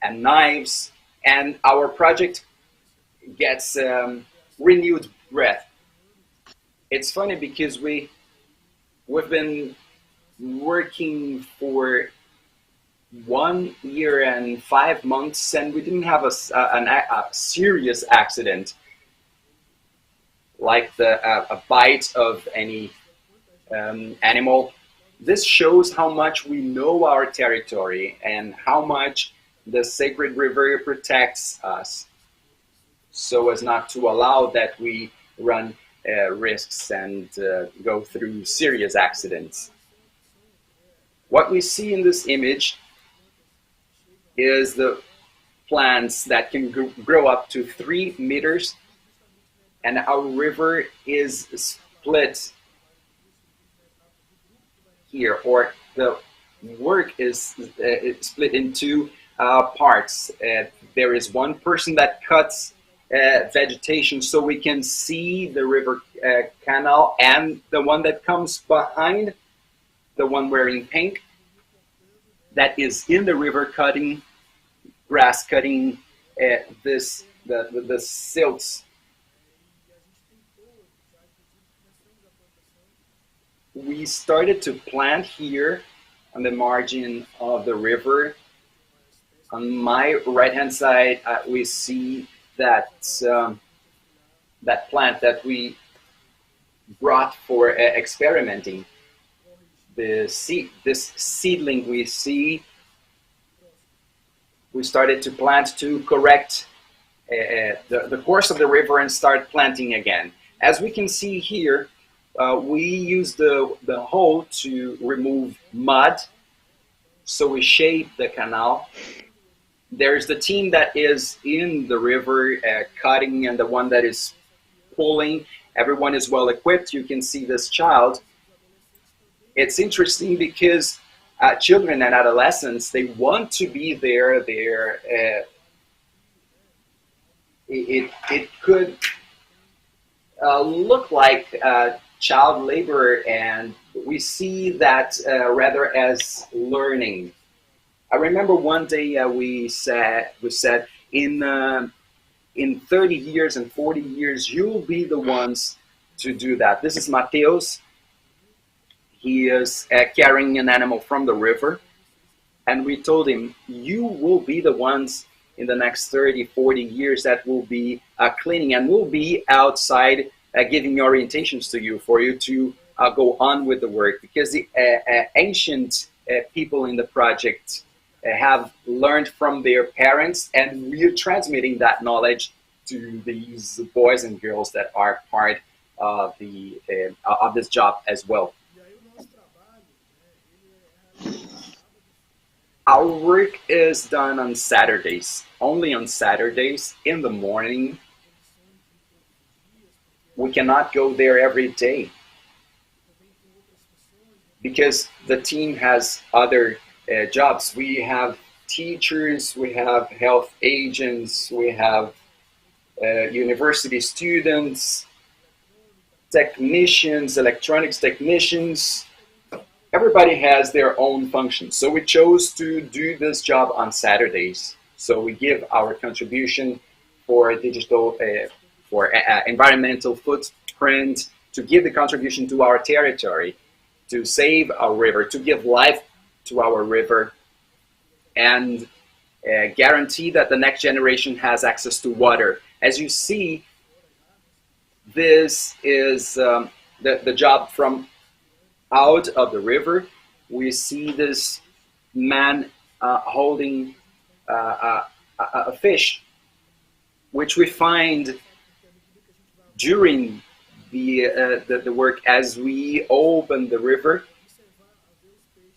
S3: and knives, and our project gets renewed breath. It's funny because we've been working for 1 year and 5 months, and we didn't have a serious accident like a bite of any animal. This shows how much we know our territory and how much the sacred river protects us. so as not to allow that we run risks and go through serious accidents. What we see in this image is the plants that can grow up to 3 meters, and our river is split here, or the work is split into parts. There is one person that cuts vegetation so we can see the river canal, and the one that comes behind, the one wearing pink, that is in the river cutting grass, cutting the silts. We started to plant here on the margin of the river. On my right-hand side, we see that that plant that we brought for experimenting. This seedling we see, we started to plant to correct the course of the river and start planting again. As we can see here, we use the hoe to remove mud, so we shape the canal. There's the team that is in the river cutting, and the one that is pulling. Everyone is well equipped. You can see this child. It's interesting because children and adolescents, they want to be there. It could look like child labor, and we see that rather as learning. I remember one day we said in 30 years and 40 years, you'll be the ones to do that. This is Mateus. He is carrying an animal from the river, and we told him, you will be the ones in the next 30, 40 years that will be cleaning, and we'll be outside giving orientations to you for you to go on with the work, because the ancient people in the project have learned from their parents, and we're transmitting that knowledge to these boys and girls that are part of this job as well. Our work is done on Saturdays, only on Saturdays in the morning. We cannot go there every day because the team has other jobs. We have teachers, we have health agents, we have university students, technicians, electronics technicians. Everybody has their own functions. So we chose to do this job on Saturdays. So we give our contribution for digital, for environmental footprint, to give the contribution to our territory, to save our river, to give life to our river, and guarantee that the next generation has access to water. As you see, this is the job from out of the river. We see this man holding a fish, which we find during the work. As we open the river,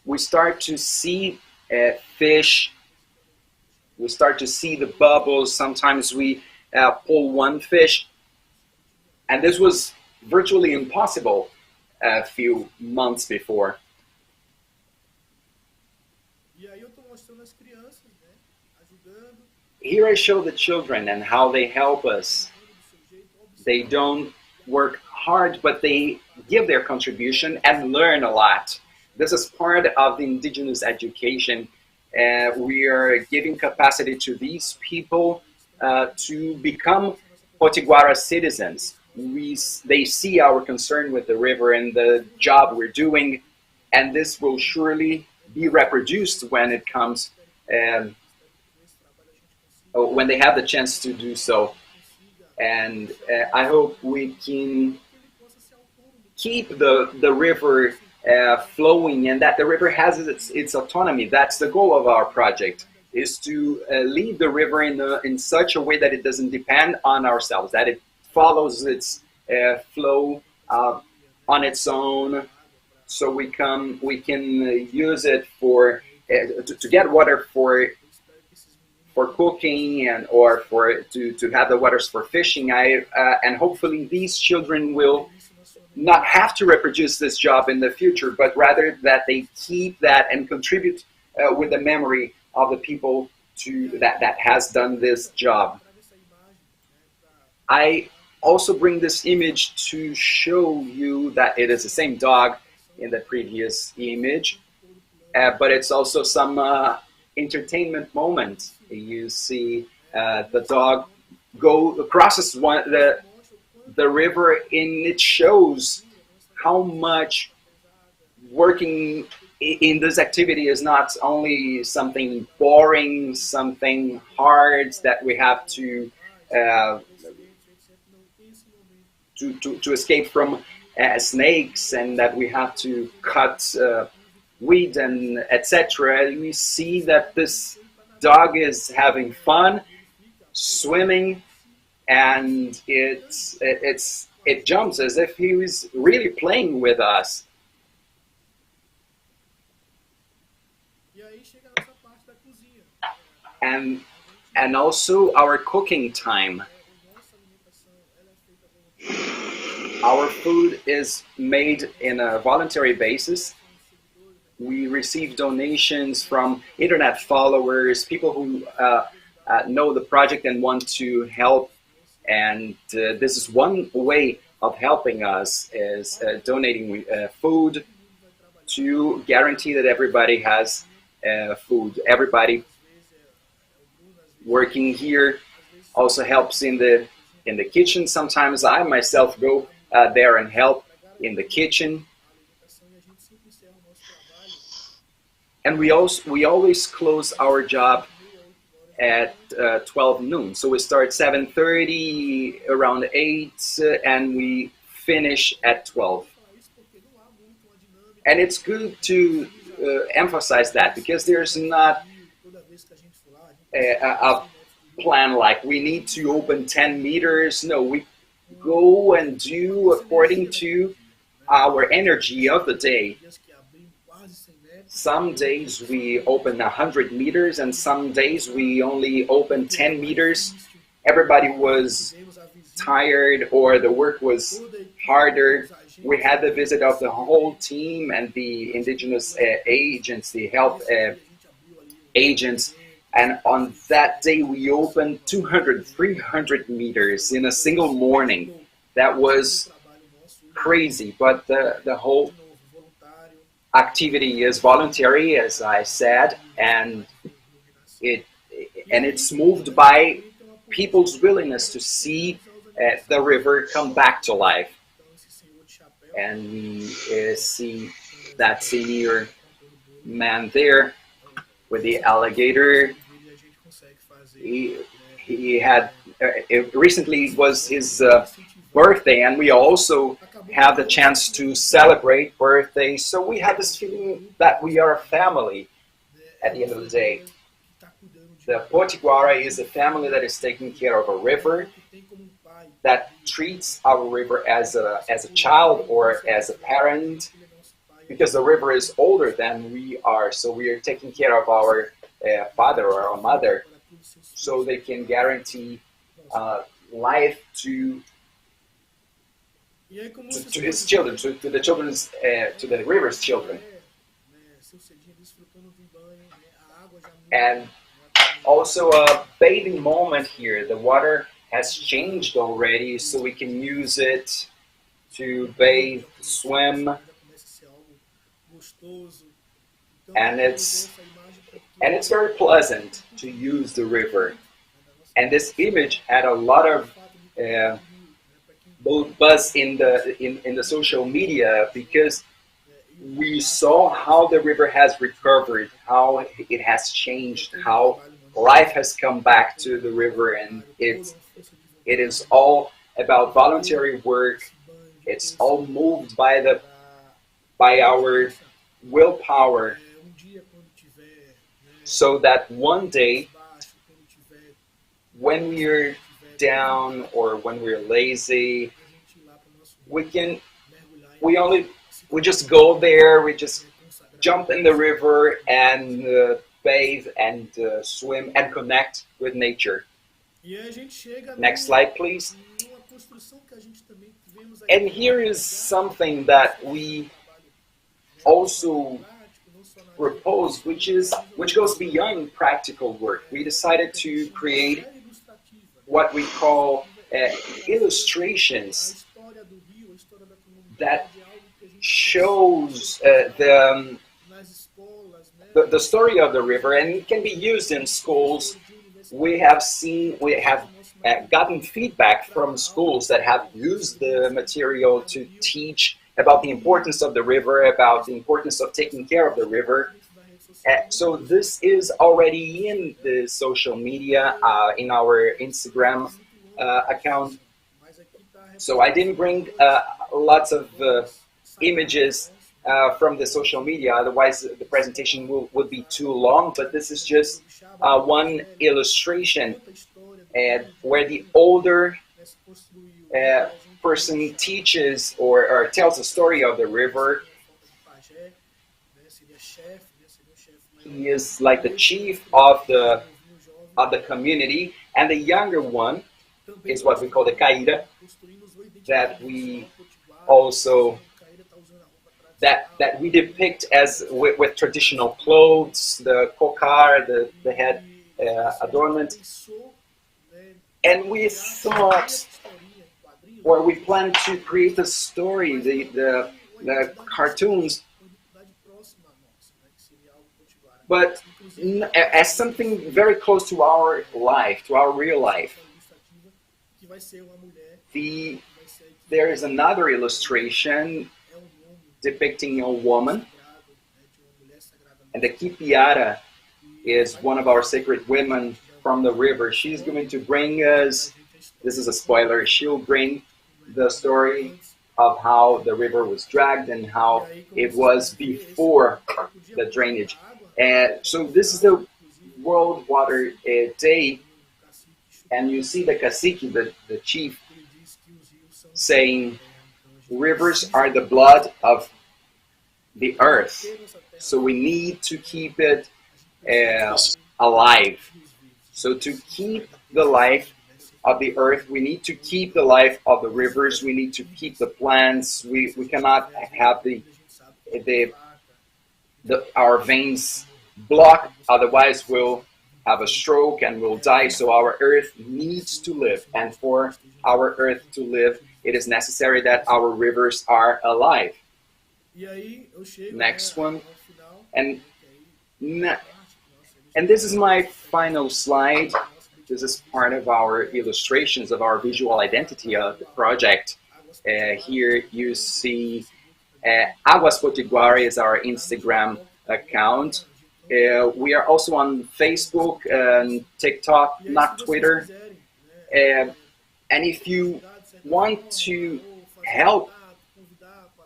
S3: we start to see fish. We start to see the bubbles. Sometimes we pull one fish, and this was virtually impossible a few months before. Here I show the children and how they help us. They don't work hard, but they give their contribution and learn a lot. This is part of the Indigenous education. We are giving capacity to these people to become Potiguara citizens. They see our concern with the river and the job we're doing, and this will surely be reproduced when it comes, when they have the chance to do so. And I hope we can keep the river flowing, and that the river has its autonomy. That's the goal of our project. is to lead the river in such a way that it doesn't depend on ourselves, that it follows its flow on its own, so we can use it for to get water for cooking and or for to have the waters for fishing. And hopefully these children will not have to reproduce this job in the future, but rather that they keep that and contribute with the memory of the people that has done this job. I also bring this image to show you that it is the same dog in the previous image, but it's also some entertainment moment. You see the dog crosses the river, and it shows how much working in this activity is not only something boring, something hard that we have to escape from snakes, and that we have to cut weed and etc. We see that this dog is having fun, swimming, and it jumps as if he was really playing with us. And also our cooking time. Our food is made in a voluntary basis. We receive donations from internet followers, people who know the project and want to help. And this is one way of helping us, is donating food to guarantee that everybody has food. Everybody working here also helps in the kitchen. Sometimes I myself go there and help in the kitchen. And we always close our job at 12 noon. So we start 7:30, around 8, and we finish at 12. And it's good to emphasize that, because there's not a plan like we need to open 10 meters. No, we go and do according to our energy of the day. Some days we open 100 meters, and some days we only open 10 meters. Everybody was tired, or the work was harder. We had the visit of the whole team and the indigenous agents, the health agents. And on that day, we opened 200, 300 meters in a single morning. That was crazy, but the whole activity is voluntary, as I said, and it's moved by people's willingness to see the river come back to life. And we see that senior man there with the alligator. He had recently was his birthday, and we also have the chance to celebrate birthdays. So we have this feeling that we are a family at the end of the day. The Potiguara is a family that is taking care of a river, that treats our river as a child or as a parent, because the river is older than we are. So we are taking care of our father or our mother, so they can guarantee life to his children, to the children's, to the river's children. And also a bathing moment here. The water has changed already, so we can use it to bathe, swim, and it's very pleasant to use the river. And this image had a lot of buzz in the social media, because we saw how the river has recovered, how it has changed, how life has come back to the river, and it is all about voluntary work. It's all moved by our willpower. so that one day when we're down or when we're lazy, we just go there, we just jump in the river and bathe and swim and connect with nature. Next slide, please. And here is something that we also propose, which goes beyond practical work. We decided to create what we call illustrations that shows the story of the river, and it can be used in schools. We have gotten feedback from schools that have used the material to teach about the importance of the river, about the importance of taking care of the river. So this is already in the social media, in our Instagram account. So I didn't bring lots of images from the social media, otherwise the presentation would be too long, but this is just one illustration where the older person teaches or tells the story of the river. He is like the chief of the community, and the younger one is what we call the caíra, that we also that we depict as with traditional clothes, the cocar, the head adornment. And we thought, or we planned to create a story, the cartoons, but as something very close to our life, to our real life. There is another illustration depicting a woman, and the Kipiara is one of our sacred women from the river. She's going to bring us, this is a spoiler, she'll bring the story of how the river was dragged and how it was before the drainage. And so this is the World Water Day, and you see the cacique, the chief, saying, rivers are the blood of the earth, so we need to keep it alive. So to keep the life of the earth, we need to keep the life of the rivers, we need to keep the plants, we cannot have our veins blocked, otherwise we'll have a stroke and we'll die. So our earth needs to live, and for our earth to live, it is necessary that our rivers are alive. Next one. And this is my final slide. This is part of our illustrations of our visual identity of the project. Here you see Águas Potiguara is our Instagram account. We are also on Facebook and TikTok, not Twitter. And if you want to help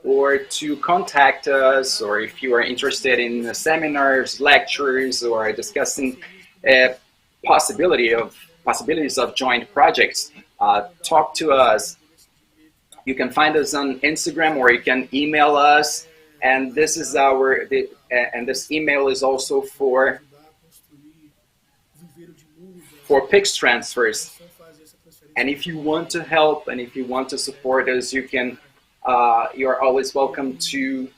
S3: or to contact us, or if you are interested in seminars, lectures, or discussing possibilities of joint projects, talk to us. You can find us on Instagram, or you can email us. And this is and this email is also for PIX transfers. And if you want to help and if you want to support us, you are always welcome to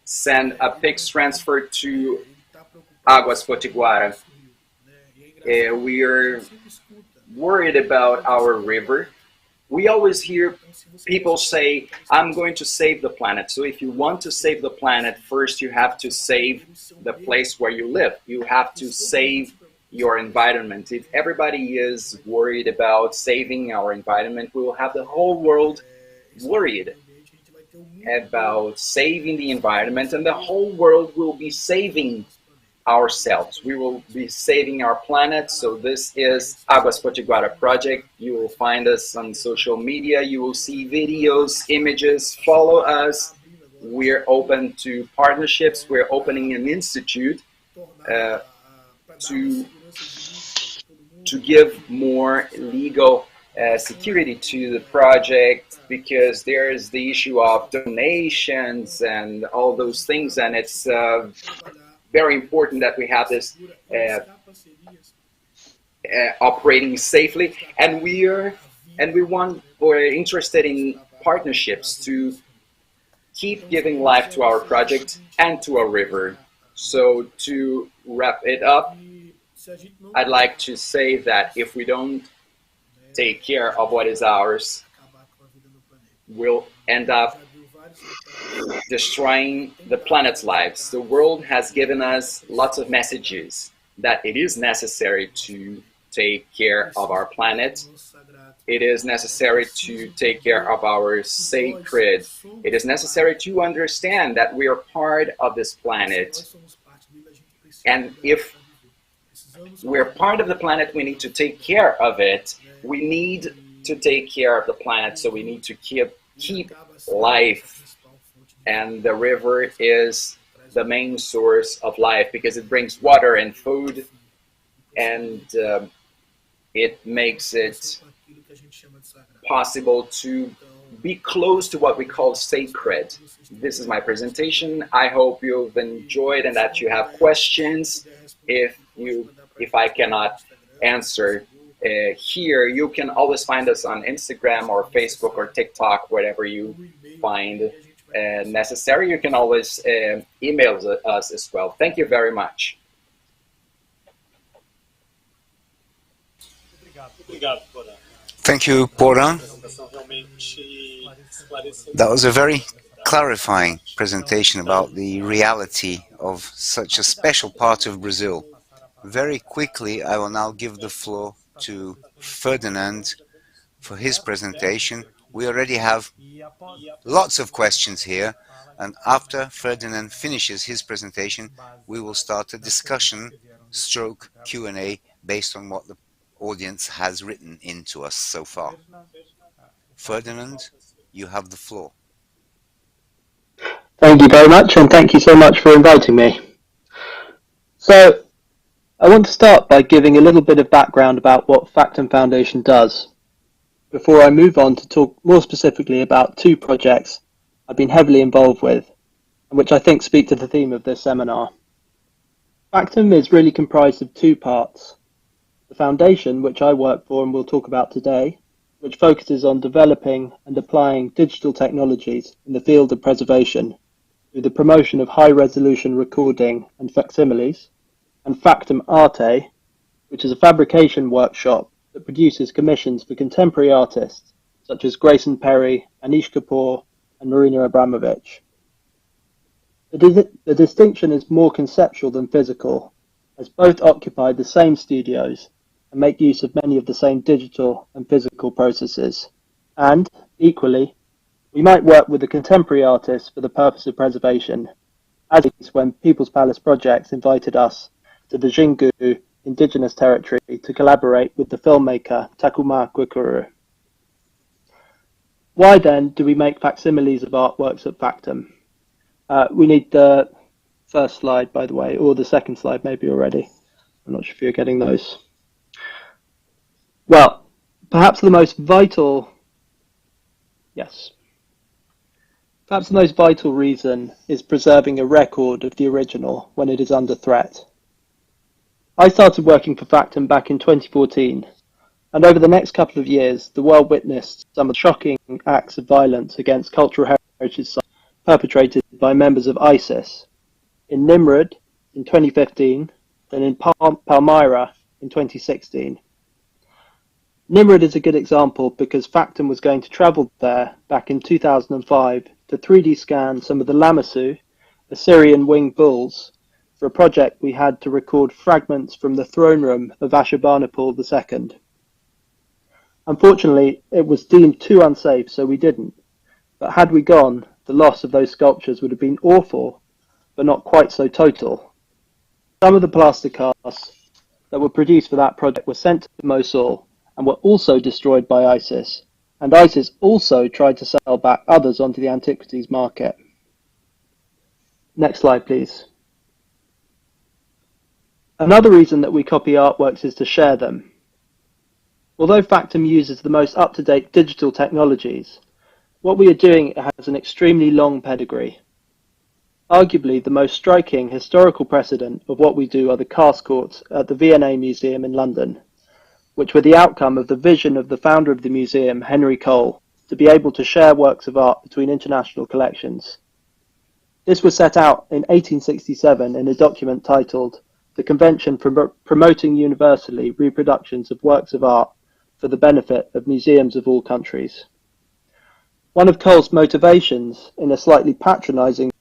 S3: send a PIX transfer to Águas Potiguara. We are worried about our river. We always hear people say, I'm going to save the planet. So if you want to save the planet, first you have to save the place where you live. You have to save your environment. If everybody is worried about saving our environment, we will have the whole world worried about saving the environment, and the whole world will be saving ourselves. We will be saving our planet. So this is Águas Potiguara project. You will find us on social media. You will see videos, images. Follow us. We're open to partnerships. We're opening an institute to give more legal security to the project, because there's the issue of donations and all those things, and it's very important that we have this operating safely, and we're interested in partnerships to keep giving life to our project and to our river. So to wrap it up, I'd like to say that if we don't take care of what is ours, we'll end up destroying the planet's lives. The world has given us lots of messages that it is necessary to take care of our planet. It is necessary to take care of our sacred. It is necessary to understand that we are part of this planet. And if we're part of the planet, we need to take care of it. We need to take care of the planet, so we need to keep life. And the river is the main source of life because it brings water and food, and it makes it possible to be close to what we call sacred. This is my presentation. I hope you've enjoyed and that you have questions. If I cannot answer here, you can always find us on Instagram or Facebook or TikTok, whatever you find necessary. You can always email us as well. Thank you very much.
S1: Thank you, Poran. That was a very clarifying presentation about the reality of such a special part of Brazil. Very quickly, I will now give the floor to Ferdinand for his presentation. We already have lots of questions here, and after Ferdinand finishes his presentation, we will start a discussion stroke Q&A based on what the audience has written into us so far. Ferdinand, you have the floor.
S4: Thank you very much, and thank you so much for inviting me. So, I want to start by giving a little bit of background about what Factum Foundation does, before I move on to talk more specifically about two projects I've been heavily involved with, and which I think speak to the theme of this seminar. Factum is really comprised of two parts. The foundation, which I work for and will talk about today, which focuses on developing and applying digital technologies in the field of preservation through the promotion of high-resolution recording and facsimiles, and Factum Arte, which is a fabrication workshop that produces commissions for contemporary artists such as Grayson Perry, Anish Kapoor, and Marina Abramovich. The distinction is more conceptual than physical, as both occupy the same studios and make use of many of the same digital and physical processes. And, equally, we might work with a contemporary artist for the purpose of preservation, as is when People's Palace Projects invited us to the Xingu Indigenous territory to collaborate with the filmmaker Takuma Gwikuru. Why then do we make facsimiles of artworks at Factum? We need the first slide, by the way, or the second slide maybe already. I'm not sure if you're getting those. Well, perhaps the most vital, perhaps the most vital reason is preserving a record of the original when it is under threat. I started working for Factum back in 2014, and over the next couple of years, the world witnessed some of the shocking acts of violence against cultural heritage sites perpetrated by members of ISIS, in Nimrud in 2015, then in Palmyra in 2016. Nimrud is a good example because Factum was going to travel there back in 2005 to 3D scan some of the Lamassu, Assyrian winged bulls, for a project we had to record fragments from the throne room of Ashurbanipal II. Unfortunately, it was deemed too unsafe, so we didn't. But had we gone, the loss of those sculptures would have been awful, but not quite so total. Some of the plaster casts that were produced for that project were sent to Mosul and were also destroyed by ISIS, and ISIS also tried to sell back others onto the antiquities market. Next slide, please. Another reason that we copy artworks is to share them. Although Factum uses the most up-to-date digital technologies, what we are doing has an extremely long pedigree. Arguably, the most striking historical precedent of what we do are the cast courts at the V&A Museum in London, which were the outcome of the vision of the founder of the museum, Henry Cole, to be able to share works of art between international collections. This was set out in 1867 in a document titled The Convention for Promoting Universally Reproductions of Works of Art for the Benefit of Museums of All Countries. One of Cole's motivations, in a slightly patronising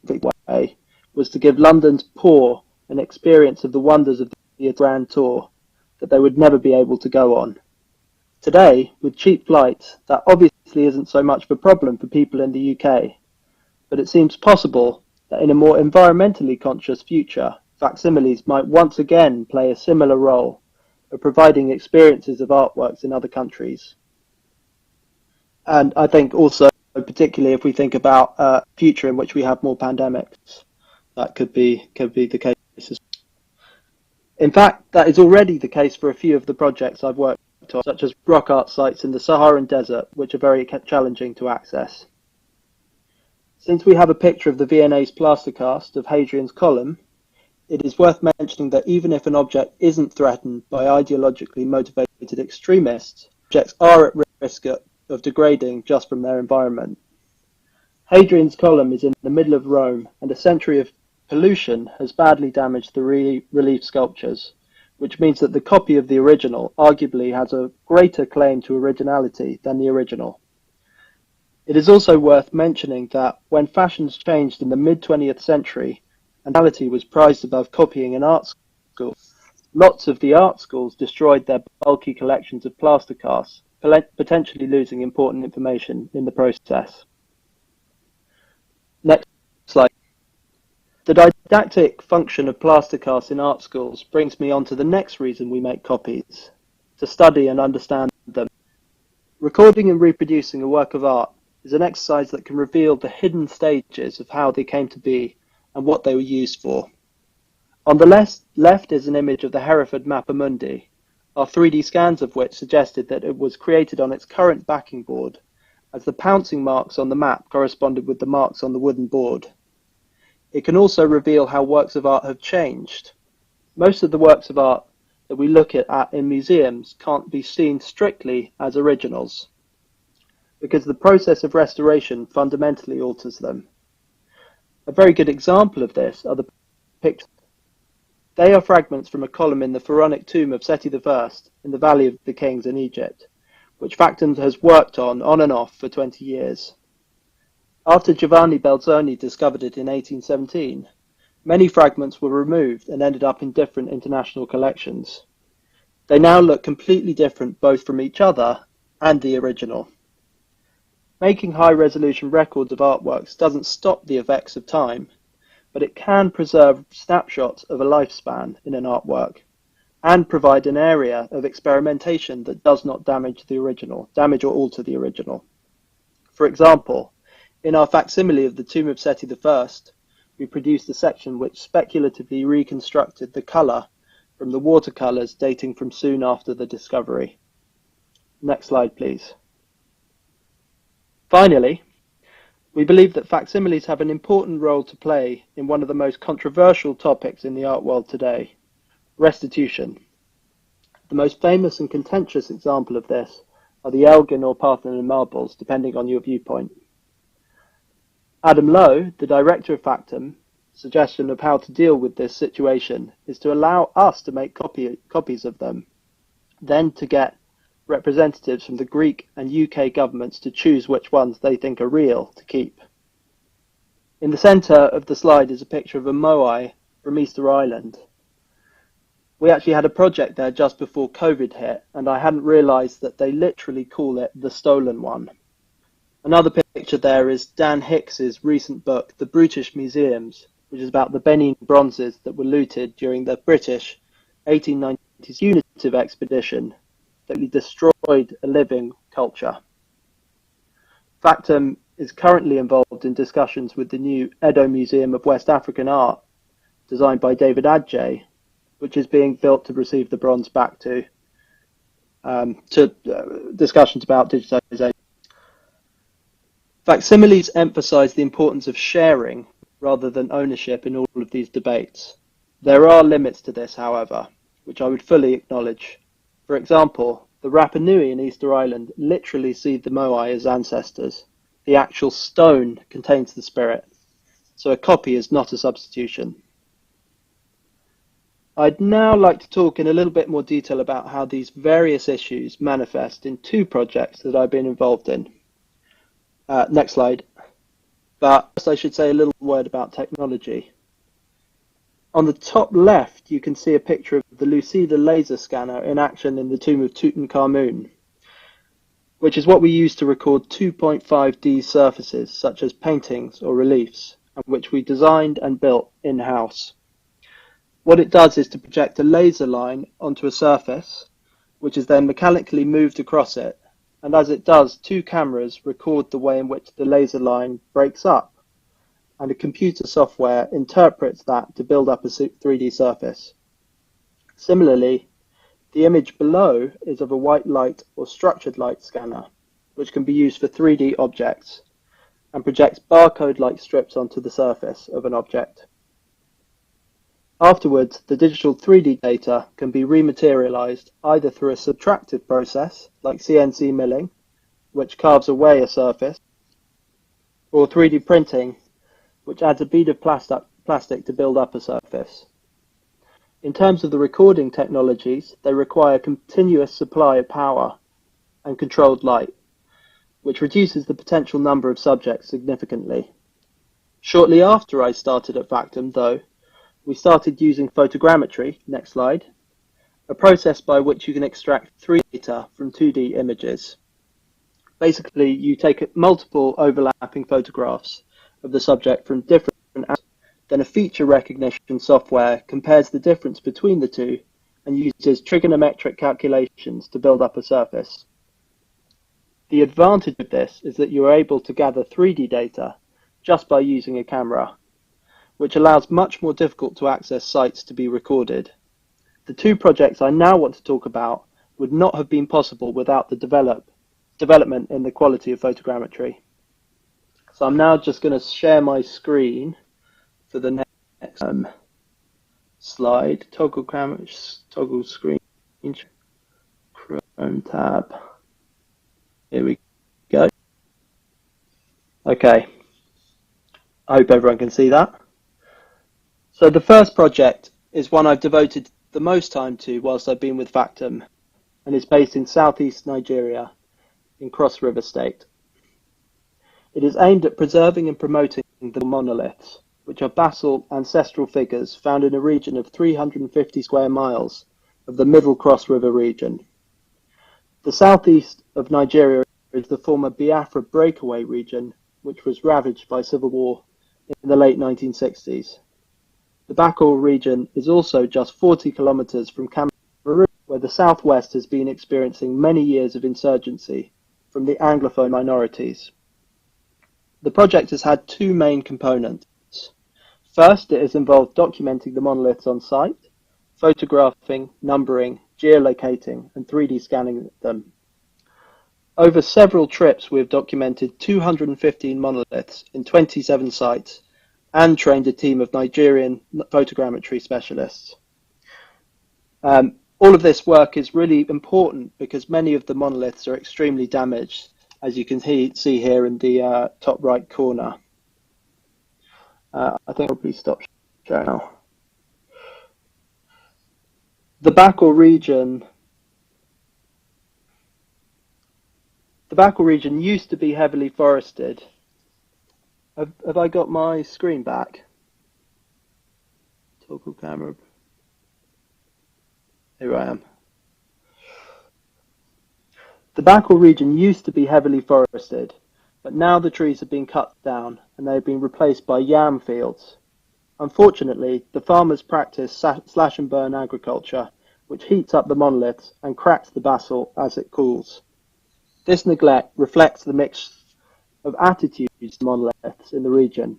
S4: way, was to give London's poor an experience of the wonders of the Grand Tour that they would never be able to go on. Today, with cheap flights, that obviously isn't so much of a problem for people in the UK, but it seems possible that in a more environmentally conscious future, facsimiles might once again play a similar role of providing experiences of artworks in other countries. And I think also, particularly if we think about a future in which we have more pandemics, that could be the case. In fact, that is already the case for a few of the projects I've worked on, such as rock art sites in the Saharan desert, which are very challenging to access. Since we have a picture of the V&A's plaster cast of Hadrian's column, it is worth mentioning that even if an object isn't threatened by ideologically motivated extremists, objects are at risk of degrading just from their environment. Hadrian's column is in the middle of Rome, and a century of pollution has badly damaged the relief sculptures, which means that the copy of the original arguably has a greater claim to originality than the original. It is also worth mentioning that when fashions changed in the mid-20th century and originality was prized above copying in art schools, lots of the art schools destroyed their bulky collections of plaster casts, potentially losing important information in the process. Next slide. The didactic function of plaster casts in art schools brings me on to the next reason we make copies: to study and understand them. Recording and reproducing a work of art is an exercise that can reveal the hidden stages of how they came to be and what they were used for. On the left is an image of the Hereford Mappa Mundi, our 3D scans of which suggested that it was created on its current backing board, as the pouncing marks on the map corresponded with the marks on the wooden board. It can also reveal how works of art have changed. Most of the works of art that we look at in museums can't be seen strictly as originals, because the process of restoration fundamentally alters them. A very good example of this are the pictures. They are fragments from a column in the pharaonic tomb of Seti I in the Valley of the Kings in Egypt, which Factum has worked on and off for 20 years. After Giovanni Belzoni discovered it in 1817, many fragments were removed and ended up in different international collections. They now look completely different both from each other and the original. Making high-resolution records of artworks doesn't stop the effects of time, but it can preserve snapshots of a lifespan in an artwork and provide an area of experimentation that does not damage or alter the original. For example, in our facsimile of the tomb of Seti I, we produced a section which speculatively reconstructed the colour from the watercolours dating from soon after the discovery. Next slide, please. Finally, we believe that facsimiles have an important role to play in one of the most controversial topics in the art world today: restitution. The most famous and contentious example of this are the Elgin or Parthenon marbles, depending on your viewpoint. Adam Lowe, the director of Factum, suggestion of how to deal with this situation is to allow us to make copies of them, then to get representatives from the Greek and UK governments to choose which ones they think are real to keep. In the centre of the slide is a picture of a moai from Easter Island. We actually had a project there just before COVID hit, and I hadn't realised that they literally call it the stolen one. Another picture there is Dan Hicks's recent book, The Brutish Museums, which is about the Benin bronzes that were looted during the British 1890s punitive expedition that destroyed a living culture. Factum is currently involved in discussions with the new Edo Museum of West African Art, designed by David Adjaye, which is being built to receive the bronze back to discussions about digitization. Facsimiles emphasize the importance of sharing rather than ownership in all of these debates. There are limits to this, however, which I would fully acknowledge. For example, the Rapa Nui in Easter Island literally see the Moai as ancestors. The actual stone contains the spirit, so a copy is not a substitution. I'd now like to talk in a little bit more detail about how these various issues manifest in two projects that I've been involved in. Next slide. But first I should say a little word about technology. On the top left, you can see a picture of the Lucida laser scanner in action in the tomb of Tutankhamun, which is what we use to record 2.5D surfaces, such as paintings or reliefs, and which we designed and built in-house. What it does is to project a laser line onto a surface, which is then mechanically moved across it, and as it does, two cameras record the way in which the laser line breaks up, and a computer software interprets that to build up a 3D surface. Similarly, the image below is of a white light or structured light scanner, which can be used for 3D objects, and projects barcode-like strips onto the surface of an object. Afterwards, the digital 3D data can be rematerialized either through a subtractive process, like CNC milling, which carves away a surface, or 3D printing, which adds a bead of plastic to build up a surface. In terms of the recording technologies, they require continuous supply of power and controlled light, which reduces the potential number of subjects significantly. Shortly after I started at Factum, though, we started using photogrammetry, next slide, a process by which you can extract 3D data from 2D images. Basically, you take multiple overlapping photographs of the subject from different angles, then a feature recognition software compares the difference between the two and uses trigonometric calculations to build up a surface. The advantage of this is that you are able to gather 3D data just by using a camera, which allows much more difficult to access sites to be recorded. The two projects I now want to talk about would not have been possible without the development in the quality of photogrammetry. So I'm now just going to share my screen for the next slide. Toggle camera, toggle screen, Chrome tab. Here we go. Okay. I hope everyone can see that. So the first project is one I've devoted the most time to whilst I've been with Factum, and is based in southeast Nigeria in Cross River State. It is aimed at preserving and promoting the monoliths, which are basalt ancestral figures found in a region of 350 square miles of the Middle Cross River region. The southeast of Nigeria is the former Biafra breakaway region, which was ravaged by civil war in the late 1960s. The Bakol region is also just 40 kilometers from Cameroon, where the southwest has been experiencing many years of insurgency from the Anglophone minorities. The project has had two main components. First, it has involved documenting the monoliths on site, photographing, numbering, geolocating, and 3D scanning them. Over several trips, we have documented 215 monoliths in 27 sites and trained a team of Nigerian photogrammetry specialists. All of this work is really important because many of the monoliths are extremely damaged, as you can see here in the top right corner. I think I'll probably stop sharing now. The Bakol region used to be heavily forested. Have I got my screen back? Toggle camera. Here I am. The Bakol region used to be heavily forested, but now the trees have been cut down and they have been replaced by yam fields. Unfortunately, the farmers practice slash and burn agriculture, which heats up the monoliths and cracks the basalt as it cools. This neglect reflects the mix of attitudes to monoliths in the region.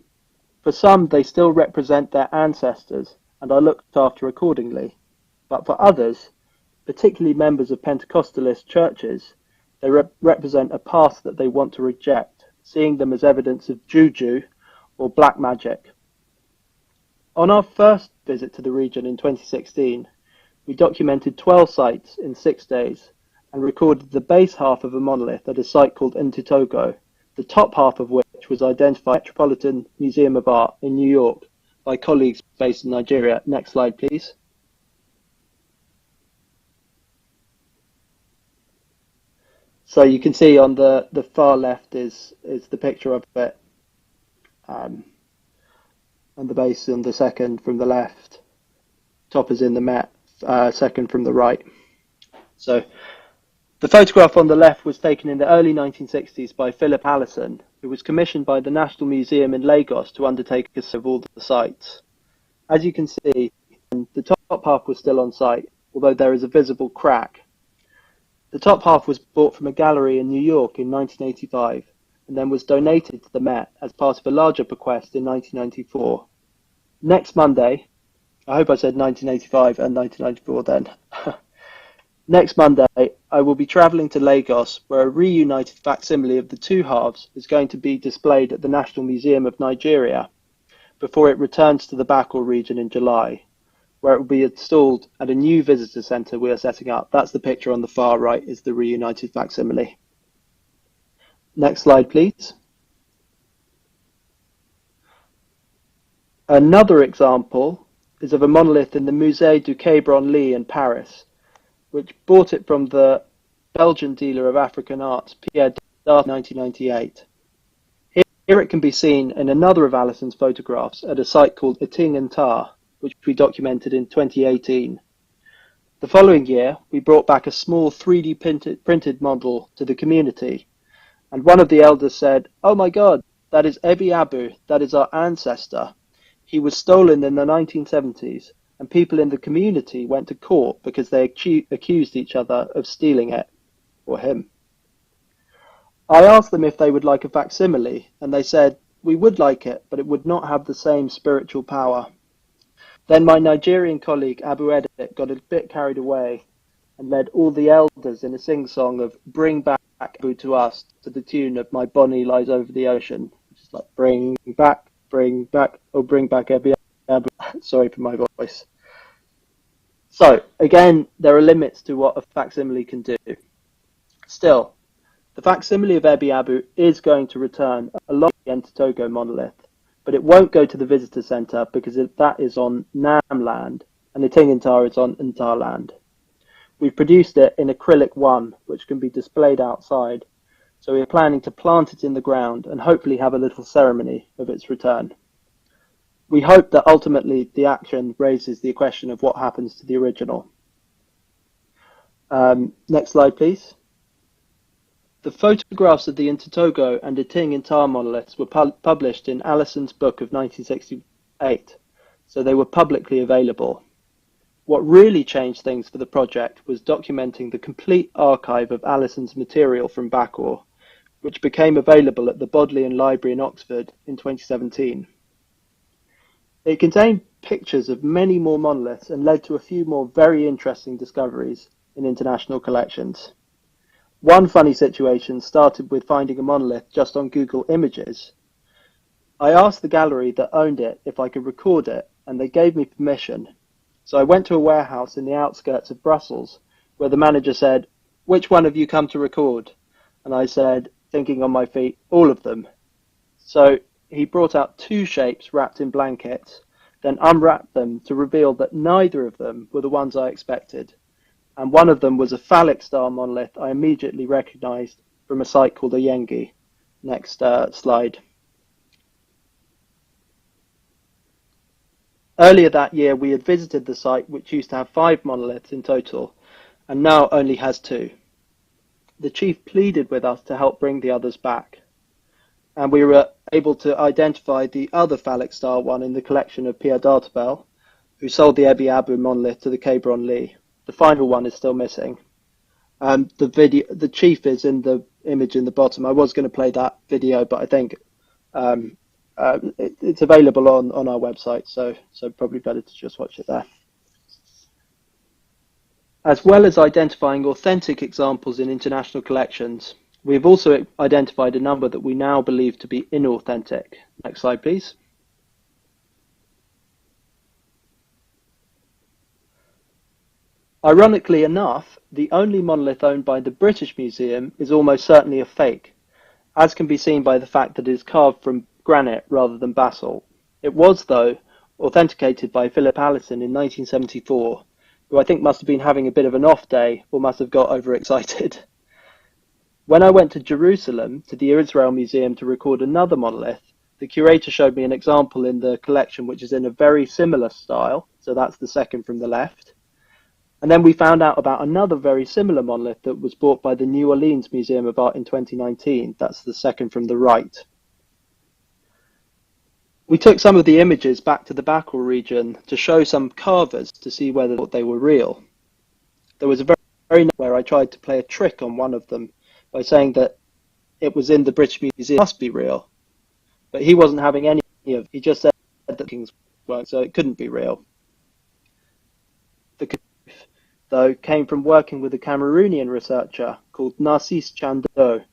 S4: For some, they still represent their ancestors and are looked after accordingly. but for others, particularly members of Pentecostalist churches, they represent a past that they want to reject, seeing them as evidence of juju or black magic. On our first visit to the region in 2016, we documented 12 sites in 6 days and recorded the base half of a monolith at a site called Ntitogo, the top half of which was identified at the Metropolitan Museum of Art in New York by colleagues based in Nigeria. Next slide, please. So you can see on the far left is the picture of it, and the base on the second from the left. Top is in the Met, second from the right. So the photograph on the left was taken in the early 1960s by Philip Allison, who was commissioned by the National Museum in Lagos to undertake a survey of all the sites. As you can see, the top half was still on site, although there is a visible crack. The top half was bought from a gallery in New York in 1985 and then was donated to the Met as part of a larger bequest in 1994. Next Monday, I hope I said 1985 and 1994 then. Next Monday, I will be travelling to Lagos, where a reunited facsimile of the two halves is going to be displayed at the National Museum of Nigeria before it returns to the Bakor region in July, where it will be installed at a new visitor centre we are setting up. That's the picture on the far right, is the reunited facsimile. Next slide, please. Another example is of a monolith in the Musée du Quai Branly in Paris, which bought it from the Belgian dealer of African arts, Pierre Dart, in 1998. Here it can be seen in another of Allison's photographs at a site called Iting and Tar, which we documented in 2018. The following year, we brought back a small 3D printed model to the community, and one of the elders said, "Oh my God, that is Ebi Abu, that is our ancestor. He was stolen in the 1970s, and people in the community went to court because they accused each other of stealing it, or him." I asked them if they would like a facsimile, and they said, "We would like it, but it would not have the same spiritual power." Then my Nigerian colleague Abu Edit got a bit carried away and led all the elders in a sing-song of "Bring back Abu to us" to the tune of "My Bonnie Lies Over the Ocean," which is like bring back, oh bring back Abu. Sorry for my voice. So again, there are limits to what a facsimile can do. Still, the facsimile of Ebi Abu is going to return along the Ntitogo monolith, but it won't go to the visitor centre because that is on Nam land and the Tingintar is on Ntar land. We've produced it in acrylic 1, which can be displayed outside, so we are planning to plant it in the ground and hopefully have a little ceremony of its return. We hope that ultimately the action raises the question of what happens to the original. Next slide, please. The photographs of the Ntitogo and Iting and Tar monoliths were published in Allison's book of 1968, so they were publicly available. What really changed things for the project was documenting the complete archive of Allison's material from Bakor, which became available at the Bodleian Library in Oxford in 2017. It contained pictures of many more monoliths and led to a few more very interesting discoveries in international collections. One funny situation started with finding a monolith just on Google Images. I asked the gallery that owned it if I could record it, and they gave me permission. So I went to a warehouse in the outskirts of Brussels, where the manager said, "Which one have you come to record?" And I said, thinking on my feet, "All of them." So he brought out 2 shapes wrapped in blankets, then unwrapped them to reveal that neither of them were the ones I expected. And one of them was a phallic star monolith I immediately recognized from a site called Oyengi. Next slide. Earlier that year, we had visited the site, which used to have 5 monoliths in total, and now only has 2. The chief pleaded with us to help bring the others back, and we were able to identify the other phallic star one in the collection of Pierre Dartebel, who sold the Ebi Abu monolith to the Quai Branly. The final one is still missing. The chief is in the image in the bottom. I was going to play that video, but I think it's available on our website, so probably better to just watch it there. As well as identifying authentic examples in international collections, we have also identified a number that we now believe to be inauthentic. Next slide, please. Ironically enough, the only monolith owned by the British Museum is almost certainly a fake, as can be seen by the fact that it is carved from granite rather than basalt. It was, though, authenticated by Philip Allison in 1974, who I think must have been having a bit of an off day or must have got overexcited. When I went to Jerusalem to the Israel Museum to record another monolith, the curator showed me an example in the collection which is in a very similar style, so that's the second from the left. And then we found out about another very similar monolith that was bought by the New Orleans Museum of Art in 2019, that's the second from the right. We took some of the images back to the Bakul region to show some carvers to see whether they were real. There was a very where I tried to play a trick on one of them by saying that it was in the British Museum, it must be real. But he wasn't having any of it. He just said that things weren't, so it couldn't be real. The truth, though, came from working with a Cameroonian researcher called Narcisse Chando,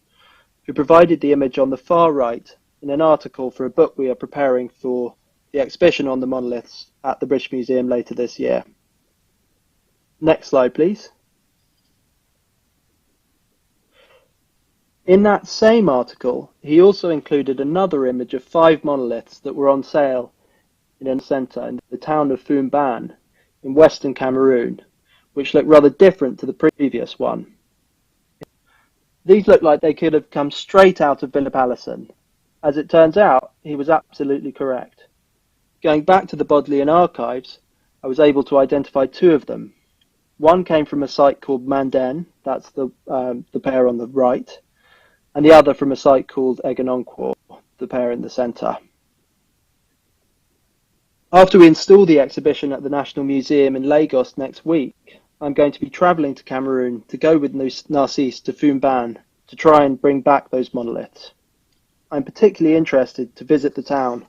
S4: who provided the image on the far right in an article for a book we are preparing for the exhibition on the monoliths at the British Museum later this year. Next slide, please. In that same article, he also included another image of 5 monoliths that were on sale in a centre in the town of Foumban in western Cameroon, which looked rather different to the previous one. These looked like they could have come straight out of Philip Allison. As it turns out, he was absolutely correct. Going back to the Bodleian archives, I was able to identify 2 of them. One came from a site called Manden, that's the pair on the right, and the other from a site called Eganonquo, the pair in the centre. After we install the exhibition at the National Museum in Lagos next week, I'm going to be travelling to Cameroon to go with Narcisse to Foumban to try and bring back those monoliths. I'm particularly interested to visit the town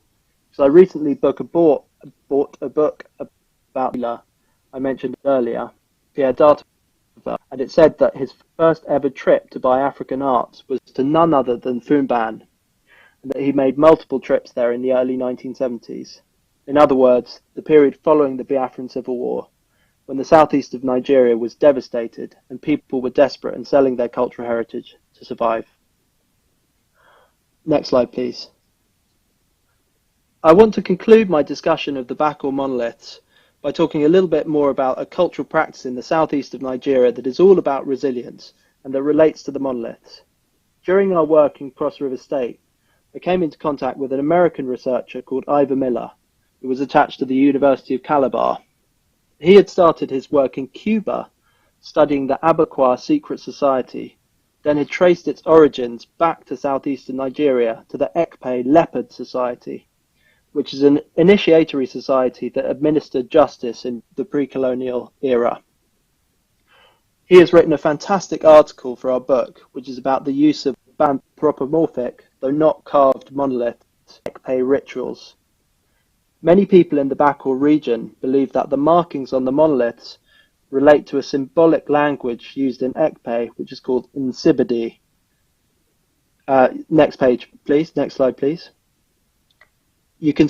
S4: because I recently bought a book about Villa I mentioned earlier, Pierre Data, and it said that his first ever trip to buy African arts was to none other than Foumban, and that he made multiple trips there in the early 1970s. In other words, the period following the Biafran Civil War, when the southeast of Nigeria was devastated and people were desperate and selling their cultural heritage to survive. Next slide, please. I want to conclude my discussion of the Bakul monoliths by talking a little bit more about a cultural practice in the southeast of Nigeria that is all about resilience and that relates to the monoliths. During our work in Cross River State, I came into contact with an American researcher called Ivor Miller, who was attached to the University of Calabar. He had started his work in Cuba, studying the Abaquar secret society, then had traced its origins back to southeastern Nigeria to the Ekpe leopard society, which is an initiatory society that administered justice in the pre-colonial era. He has written a fantastic article for our book, which is about the use of anthropomorphic, though not carved monoliths, Ekpe rituals. Many people in the Bakul region believe that the markings on the monoliths relate to a symbolic language used in Ekpe, which is called Nsibidi. Next page, please. Next slide, please. You can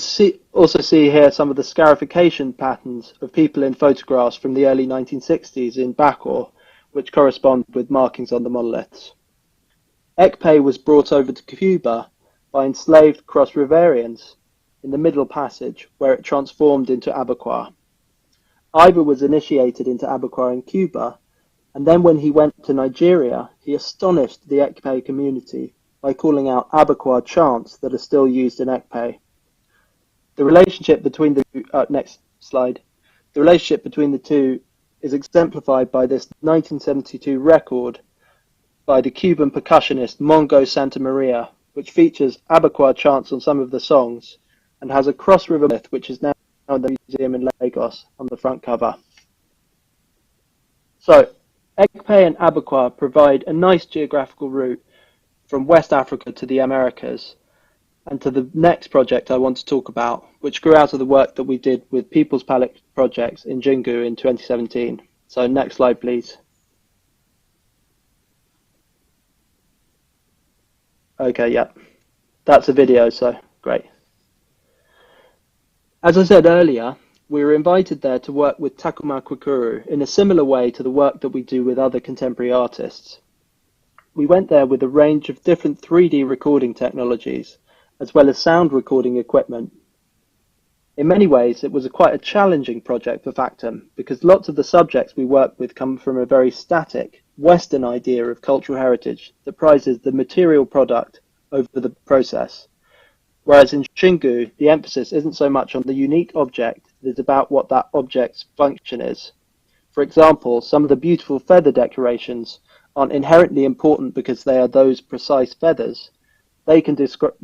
S4: also see here some of the scarification patterns of people in photographs from the early 1960s in Bakul, which correspond with markings on the monoliths. Ekpe was brought over to Cuba by enslaved cross-riverians in the Middle Passage, where it transformed into Abaquar. Ivor was initiated into Abaquar in Cuba, and then when he went to Nigeria, he astonished the Ekpe community by calling out Abaquar chants that are still used in Ekpe. The relationship between the next slide. The relationship between the two is exemplified by this 1972 record by the Cuban percussionist Mongo Santa Maria, which features Abaquar chants on some of the songs and has a cross-river myth, which is now in the museum in Lagos on the front cover. So, Ekpe and Abaquar provide a nice geographical route from West Africa to the Americas, and to the next project I want to talk about, which grew out of the work that we did with People's Palette Projects in Jingu in 2017. So next slide, please. Okay, yeah, that's a video, so great. As I said earlier, we were invited there to work with Takuma Kwikuru in a similar way to the work that we do with other contemporary artists. We went there with a range of different 3D recording technologies, as well as sound recording equipment. In many ways, it was quite a challenging project for Factum, because lots of the subjects we work with come from a very static, Western idea of cultural heritage that prizes the material product over the process. Whereas in Xingu, the emphasis isn't so much on the unique object, it is about what that object's function is. For example, some of the beautiful feather decorations aren't inherently important because they are those precise feathers. They can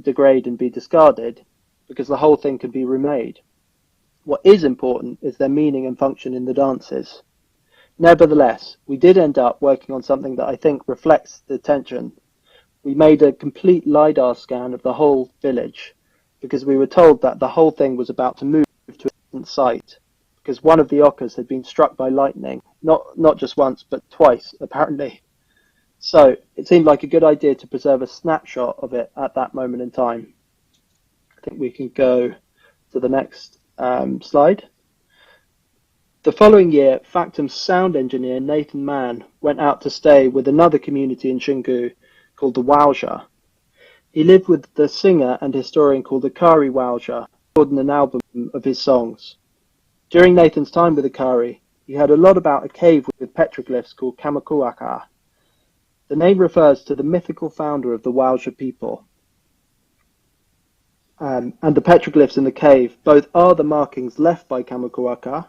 S4: degrade and be discarded because the whole thing can be remade. What is important is their meaning and function in the dances. Nevertheless, we did end up working on something that I think reflects the tension. We made a complete LiDAR scan of the whole village because we were told that the whole thing was about to move to a distant site because one of the okas had been struck by lightning, not just once, but twice, apparently. So it seemed like a good idea to preserve a snapshot of it at that moment in time. I think we can go to the next slide. The following year, Factum's sound engineer, Nathan Mann, went out to stay with another community in Xingu called the Wauja. He lived with the singer and historian called the Kari Wauja, recording an album of his songs. During Nathan's time with the Kari, he heard a lot about a cave with petroglyphs called Kamakuaka. The name refers to the mythical founder of the Wauja people. And the petroglyphs in the cave both are the markings left by Kamakuaka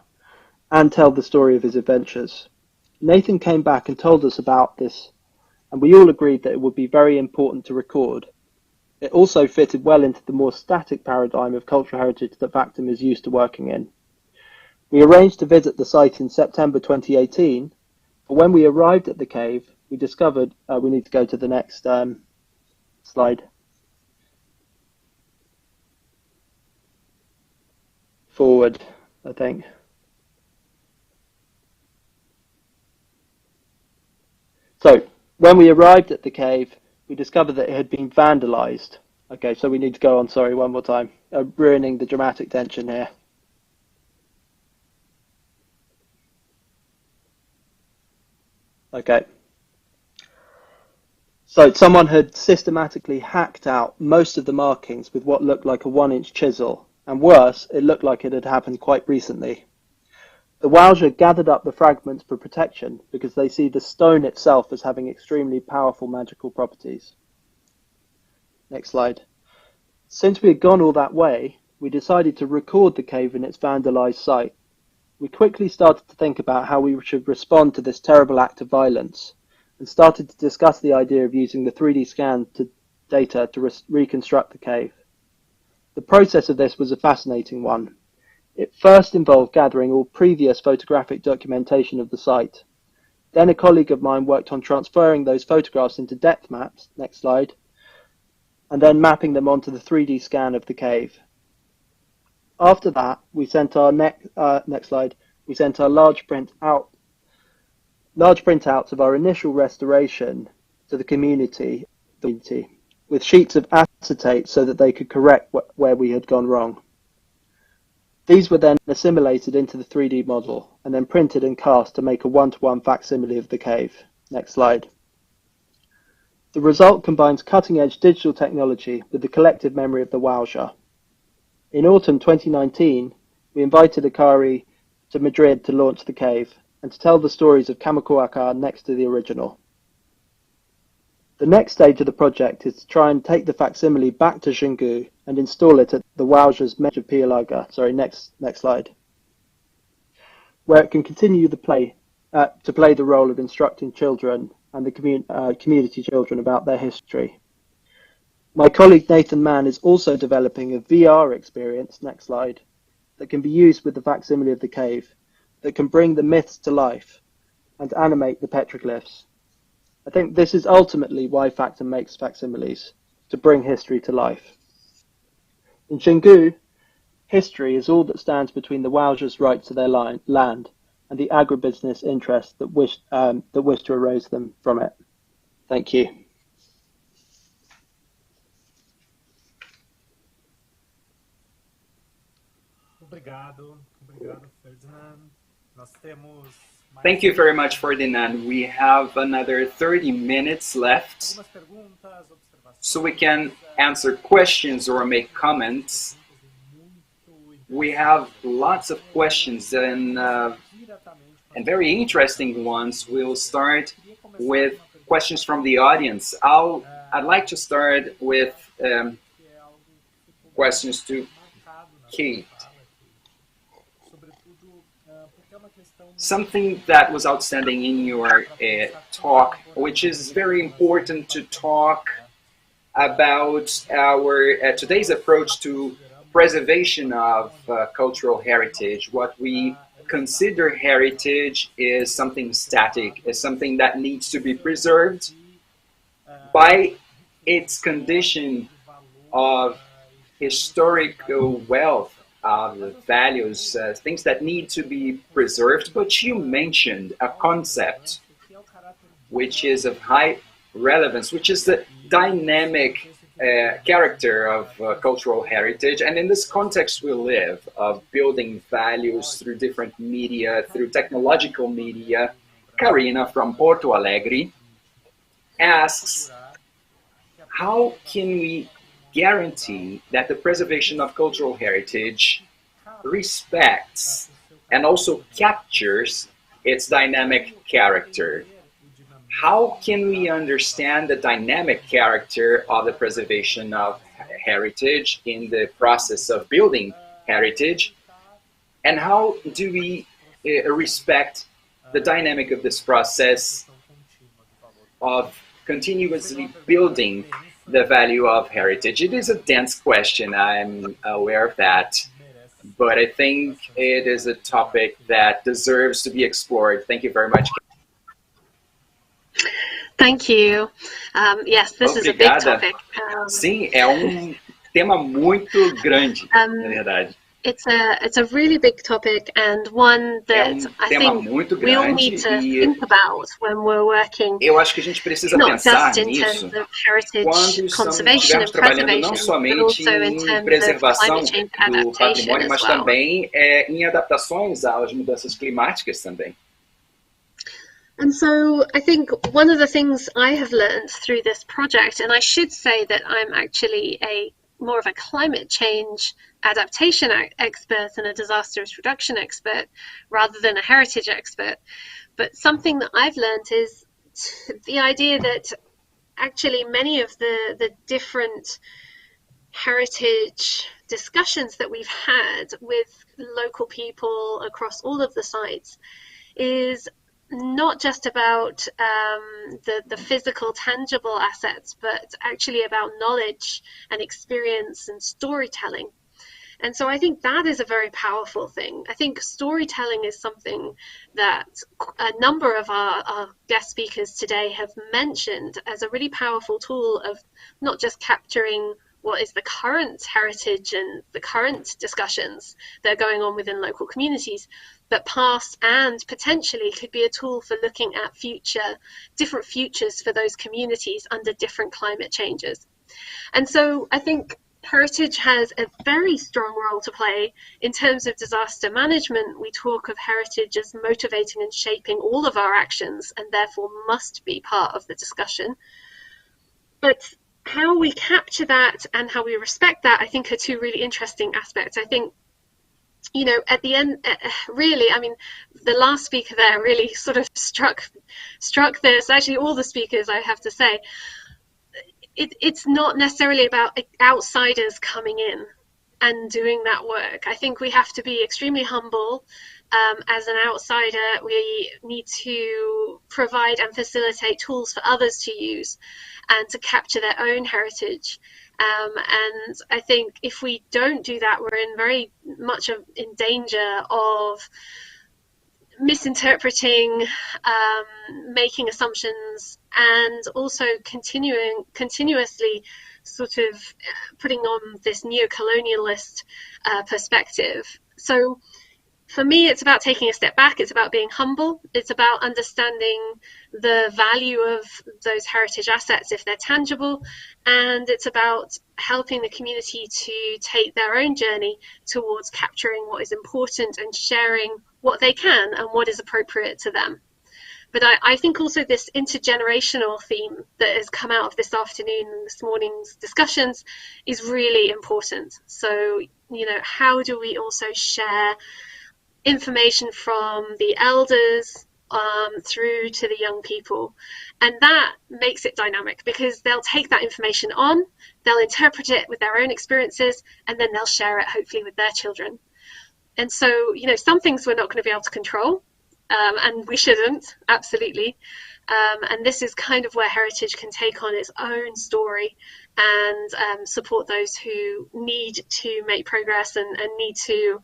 S4: and tell the story of his adventures. Nathan came back and told us about this, and we all agreed that it would be very important to record. It also fitted well into the more static paradigm of cultural heritage that Factum is used to working in. We arranged to visit the site in September 2018, but when we arrived at the cave, we discovered, we need to go to the next slide. Forward, I think. So, when we arrived at the cave, we discovered that it had been vandalized. Okay, so we need to go on, sorry, one more time. Ruining the dramatic tension here. Okay. So someone had systematically hacked out most of the markings with what looked like a 1-inch chisel, and worse, it looked like it had happened quite recently. The Wauja gathered up the fragments for protection because they see the stone itself as having extremely powerful magical properties. Next slide. Since we had gone all that way, we decided to record the cave in its vandalized site. We quickly started to think about how we should respond to this terrible act of violence and started to discuss the idea of using the 3D scan data to reconstruct the cave. The process of this was a fascinating one. It first involved gathering all previous photographic documentation of the site. Then a colleague of mine worked on transferring those photographs into depth maps, next slide, and then mapping them onto the 3D scan of the cave. After that, we sent our next slide. We sent our large printouts of our initial restoration to the community with sheets of acetate so that they could correct where we had gone wrong. These were then assimilated into the 3D model and then printed and cast to make a one-to-one facsimile of the cave. Next slide. The result combines cutting-edge digital technology with the collective memory of the Wauja. In autumn 2019, we invited Akari to Madrid to launch the cave and to tell the stories of Kamakuaka next to the original. The next stage of the project is to try and take the facsimile back to Xingu and install it at the Wauja's Major Pialaga, next slide, where it can continue to play the role of instructing children and the community children about their history. My colleague Nathan Mann is also developing a VR experience, next slide, that can be used with the facsimile of the cave, that can bring the myths to life and animate the petroglyphs. I think this is ultimately why Factum makes facsimiles, to bring history to life. In Xingu, history is all that stands between the Wauja's right to their land and the agribusiness interests that wish to erase them from it. Thank you.
S3: Thank you very much, Ferdinand. We have another 30 minutes left, so we can answer questions or make comments. We have lots of questions and very interesting ones. We'll start with questions from the audience. I'd like to start with questions to Kate. Something that was outstanding in your talk, which is very important to talk about our today's approach to preservation of cultural heritage. What we consider heritage is something static, is something that needs to be preserved by its condition of historical wealth, of the values, things that need to be preserved. But you mentioned a concept which is of high relevance, which is the dynamic character of cultural heritage. And in this context we live, of building values through different media, through technological media, Karina from Porto Alegre asks, how can we guarantee that the preservation of cultural heritage respects and also captures its dynamic character? How can we understand the dynamic character of the preservation of heritage in the process of building heritage? And how do we respect the dynamic of this process of continuously building the value of heritage? It is a dense question, I'm aware of that, but I think it is a topic that deserves to be explored. Thank you very much.
S2: Thank you. Yes, this is a big topic.
S3: Sim, é tema muito grande, na verdade.
S2: It's a really big topic, and one that I think we all need to think about when we're working.
S3: Eu acho que a gente precisa pensar nisso quando estivermos trabalhando não somente em preservação do patrimônio, mas também em adaptações às mudanças climáticas também.
S2: And so I think one of the things I have learned through this project, and I should say that I'm actually more of a climate change adaptation expert and a disaster risk reduction expert rather than a heritage expert. But something that I've learned is the idea that actually many of the different heritage discussions that we've had with local people across all of the sites is not just about the physical, tangible assets, but actually about knowledge and experience and storytelling. And so I think that is a very powerful thing. I think storytelling is something that a number of our guest speakers today have mentioned as a really powerful tool of not just capturing what is the current heritage and the current discussions that are going on within local communities, but past and potentially could be a tool for looking at different futures for those communities under different climate changes. And so I think heritage has a very strong role to play in terms of disaster management. We talk of heritage as motivating and shaping all of our actions and therefore must be part of the discussion. But how we capture that and how we respect that, I think, are two really interesting aspects. I think, you know, at the end, really, I mean, the last speaker there really sort of struck this, actually all the speakers, I have to say, it's not necessarily about outsiders coming in and doing that work. I think we have to be extremely humble. As an outsider, we need to provide and facilitate tools for others to use and to capture their own heritage. And I think if we don't do that, we're in very much in danger of misinterpreting, making assumptions, and also continuously sort of putting on this neo-colonialist perspective. So for me, it's about taking a step back. It's about being humble. It's about understanding the value of those heritage assets if they're tangible. And it's about helping the community to take their own journey towards capturing what is important and sharing what they can and what is appropriate to them. But I think also this intergenerational theme that has come out of this afternoon and this morning's discussions is really important. So, how do we also share information from the elders through to the young people? And that makes it dynamic because they'll take that information on, they'll interpret it with their own experiences, and then they'll share it hopefully with their children. And so, some things we're not going to be able to control. And we shouldn't, absolutely. And this is kind of where heritage can take on its own story and support those who need to make progress and need to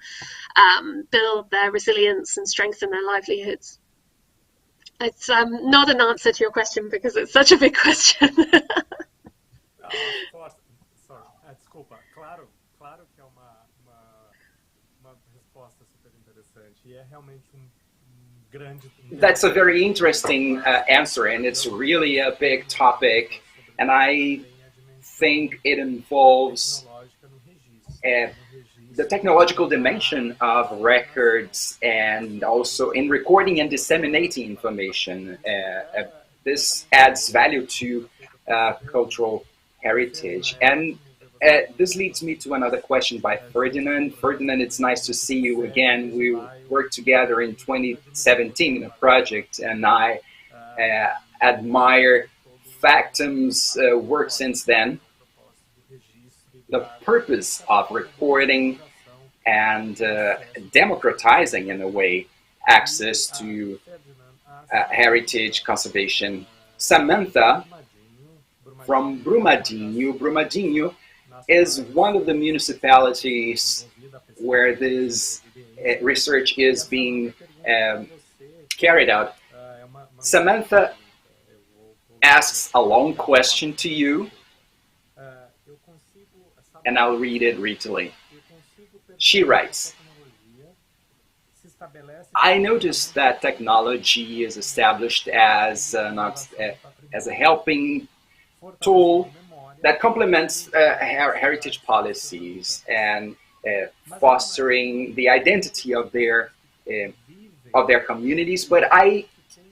S2: build their resilience and strengthen their livelihoods. It's not an answer to your question because it's such a big question.
S5: Desculpa, claro que é uma resposta super interessante e é realmente
S3: That's a very interesting answer, and it's really a big topic, and I think it involves the technological dimension of records and also in recording and disseminating information. This adds value to cultural heritage. And this leads me to another question by Ferdinand. Ferdinand, it's nice to see you again. We worked together in 2017 in a project, and I admire Factum's work since then. The purpose of recording and democratizing, in a way, access to heritage conservation. Samantha from Brumadinho is one of the municipalities where this research is being carried out. Samantha asks a long question to you, and I'll read it briefly. She writes, I noticed that technology is established as a helping tool that complements heritage policies and fostering the identity of their communities. But I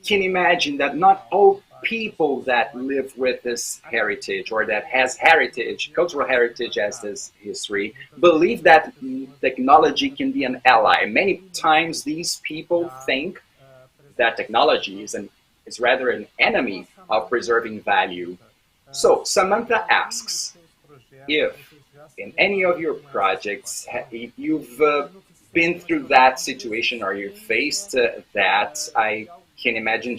S3: can imagine that not all people that live with this heritage or that has heritage, cultural heritage as this history, believe that technology can be an ally. Many times these people think that technology is rather an enemy of preserving value. So Samantha asks if in any of your projects you've been through that situation or you faced that. I can imagine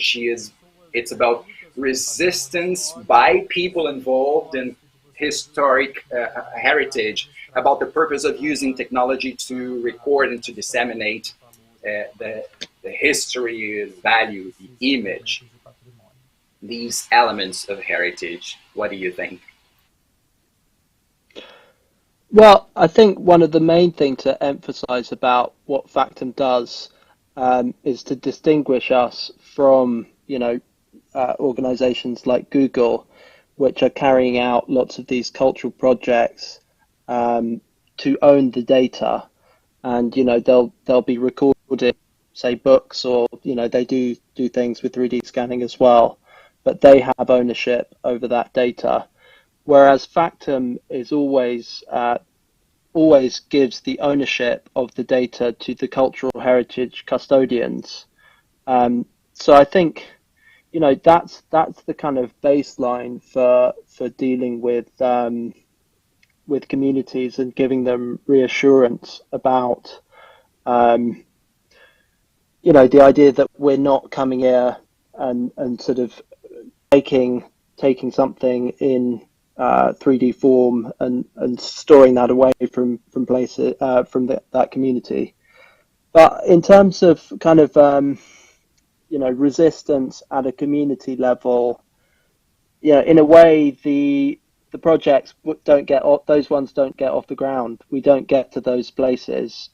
S3: it's about resistance by people involved in historic heritage, about the purpose of using technology to record and to disseminate the history, the value, the image, these elements of heritage. What do you think?
S4: Well, I think one of the main things to emphasize about what Factum does is to distinguish us from, organizations like Google, which are carrying out lots of these cultural projects to own the data. And, they'll be recording, say, books, or, they do things with 3D scanning as well, but they have ownership over that data. Whereas Factum is always gives the ownership of the data to the cultural heritage custodians. So I think, that's the kind of baseline for dealing with communities and giving them reassurance about, the idea that we're not coming here and sort of taking something in 3D form and storing that away from places from that community. But in terms of kind of resistance at a community level, in a way the projects don't get off the ground. We don't get to those places.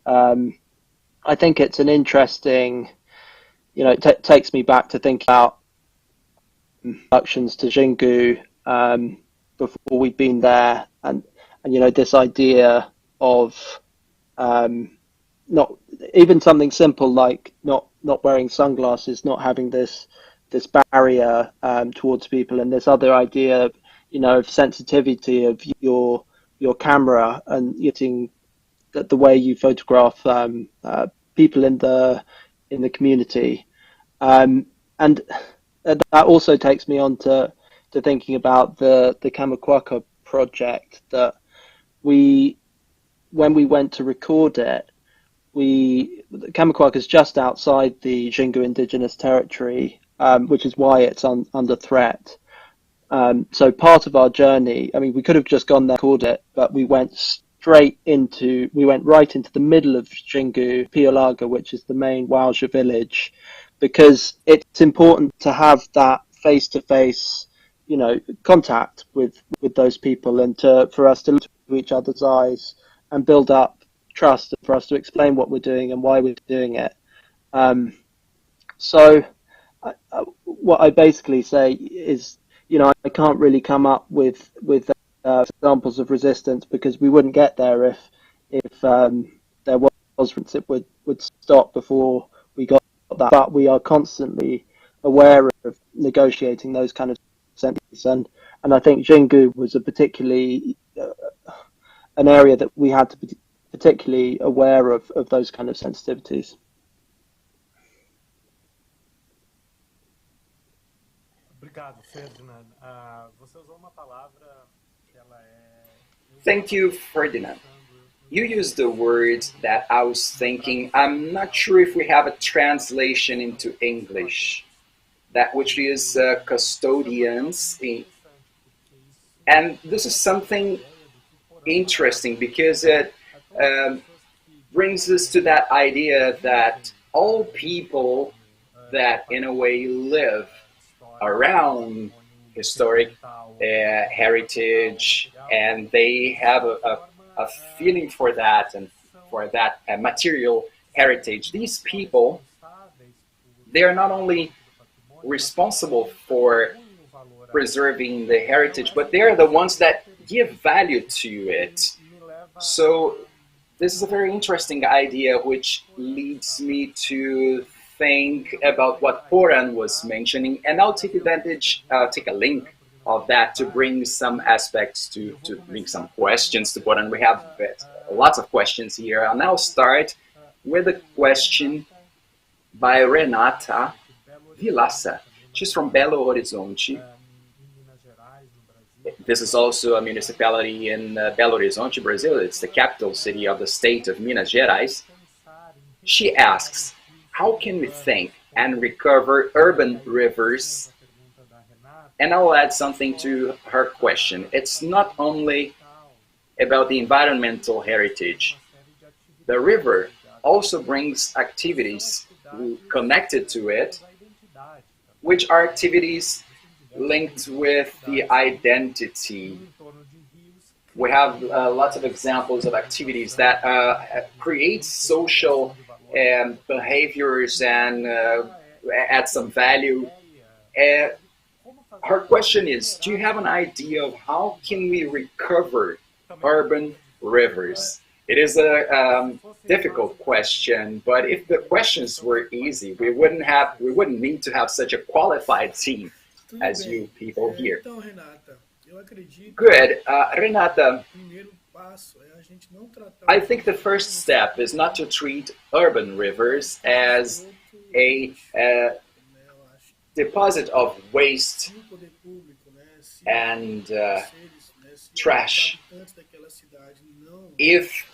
S4: I think it's an interesting, it takes me back to think about introductions to Xingu before we'd been there, and this idea of not even something simple like not wearing sunglasses, not having this barrier towards people, and this other idea of sensitivity of your camera and using the way you photograph people in the community, and that also takes me on to thinking about the Kamakwaka project that when we went to record it, Kamakwaka is just outside the Xingu Indigenous territory, which is why it's under threat. So part of our journey, I mean, we could have just gone there and recorded it, but we went right into the middle of Xingu, Piolaga, which is the main Wauja village, because it's important to have that face-to-face, contact with those people, and for us to look into each other's eyes and build up trust, and for us to explain what we're doing and why we're doing it. So what I basically say is, I can't really come up with examples of resistance, because we wouldn't get there if there was, it would stop before we got that. But we are constantly aware of negotiating those kind of sentences, and I think Xingu was a particularly an area that we had to be particularly aware of those kind of sensitivities.
S5: Obrigado, Ferdinand. Você usou uma palavra que ela é...
S3: Thank you, Ferdinand. You used the word that I was thinking. I'm not sure if we have a translation into English, that which is custodians. And this is something interesting, because it brings us to that idea that all people that in a way live around historic heritage, and they have a feeling for that, and for that material heritage. These people, they are not only responsible for preserving the heritage, but they are the ones that give value to it. So this is a very interesting idea, which leads me to think about what Poran was mentioning, and I'll take a link of that to bring some aspects, to bring some questions to Poran. We have lots of questions here, and I'll start with a question by Renata Vilaça. She's from Belo Horizonte. This is also a municipality in Belo Horizonte, Brazil. It's the capital city of the state of Minas Gerais. She asks, how can we think and recover urban rivers? And I'll add something to her question. It's not only about the environmental heritage. The river also brings activities connected to it, which are activities linked with the identity. We have lots of examples of activities that create social behaviors and add some value. Her question is, do you have an idea of how can we recover urban rivers? It is a difficult question, but if the questions were easy, we wouldn't need to have such a qualified team as you people here. Good. Renata, I think the first step is not to treat urban rivers as a deposit of waste and trash. If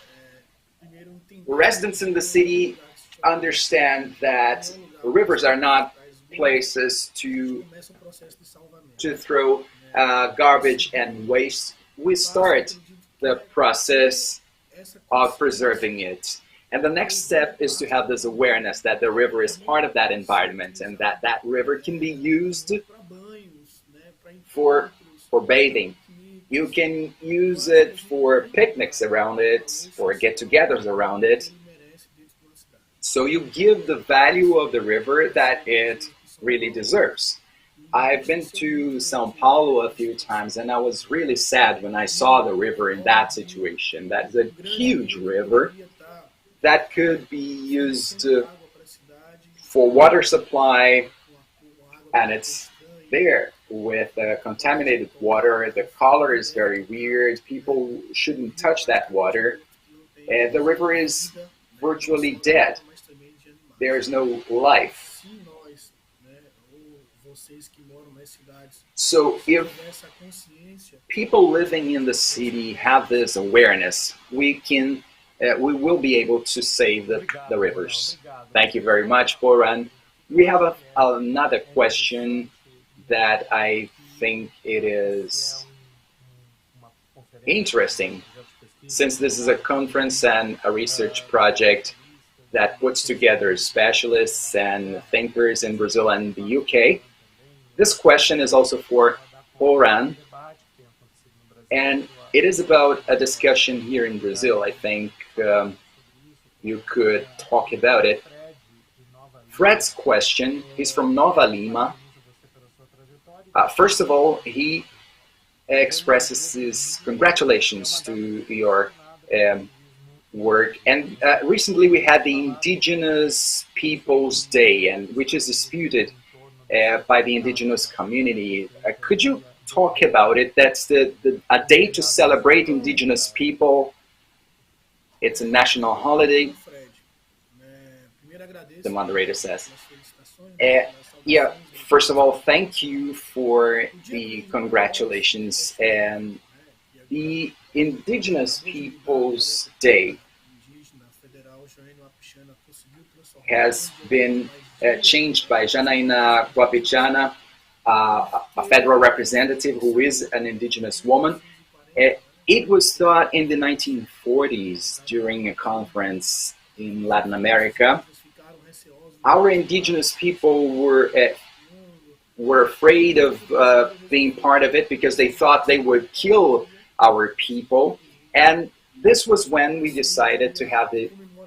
S3: residents in the city understand that rivers are not places to throw garbage and waste, we start the process of preserving it. And the next step is to have this awareness that the river is part of that environment, and that that river can be used for bathing. You can use it for picnics around it, or get-togethers around it. So you give the value of the river that it really deserves. I've been to Sao Paulo a few times, and I was really sad when I saw the river in that situation. That's a huge river that could be used for water supply, and it's there with contaminated water. The color is very weird. People shouldn't touch that water. The river is virtually dead. There's no life. So if people living in the city have this awareness, we will be able to save the rivers. Thank you very much, Poran. We have another question that I think it is interesting, since this is a conference and a research project that puts together specialists and thinkers in Brazil and the UK. This question is also for Poran, and it is about a discussion here in Brazil. I think you could talk about it. Fred's question is from Nova Lima. First of all, he expresses his congratulations to your work. And recently we had the Indigenous Peoples Day, and which is disputed by the Indigenous community. Could you talk about it? That's a day to celebrate Indigenous people. It's a national holiday, the moderator says. Yeah, first of all, thank you for the congratulations. And the Indigenous Peoples Day has been changed by Janaína Guapijana, a federal representative who is an indigenous woman. It was thought in the 1940s during a conference in Latin America. Our indigenous people were afraid of being part of it because they thought they would kill our people. And this was when we decided to have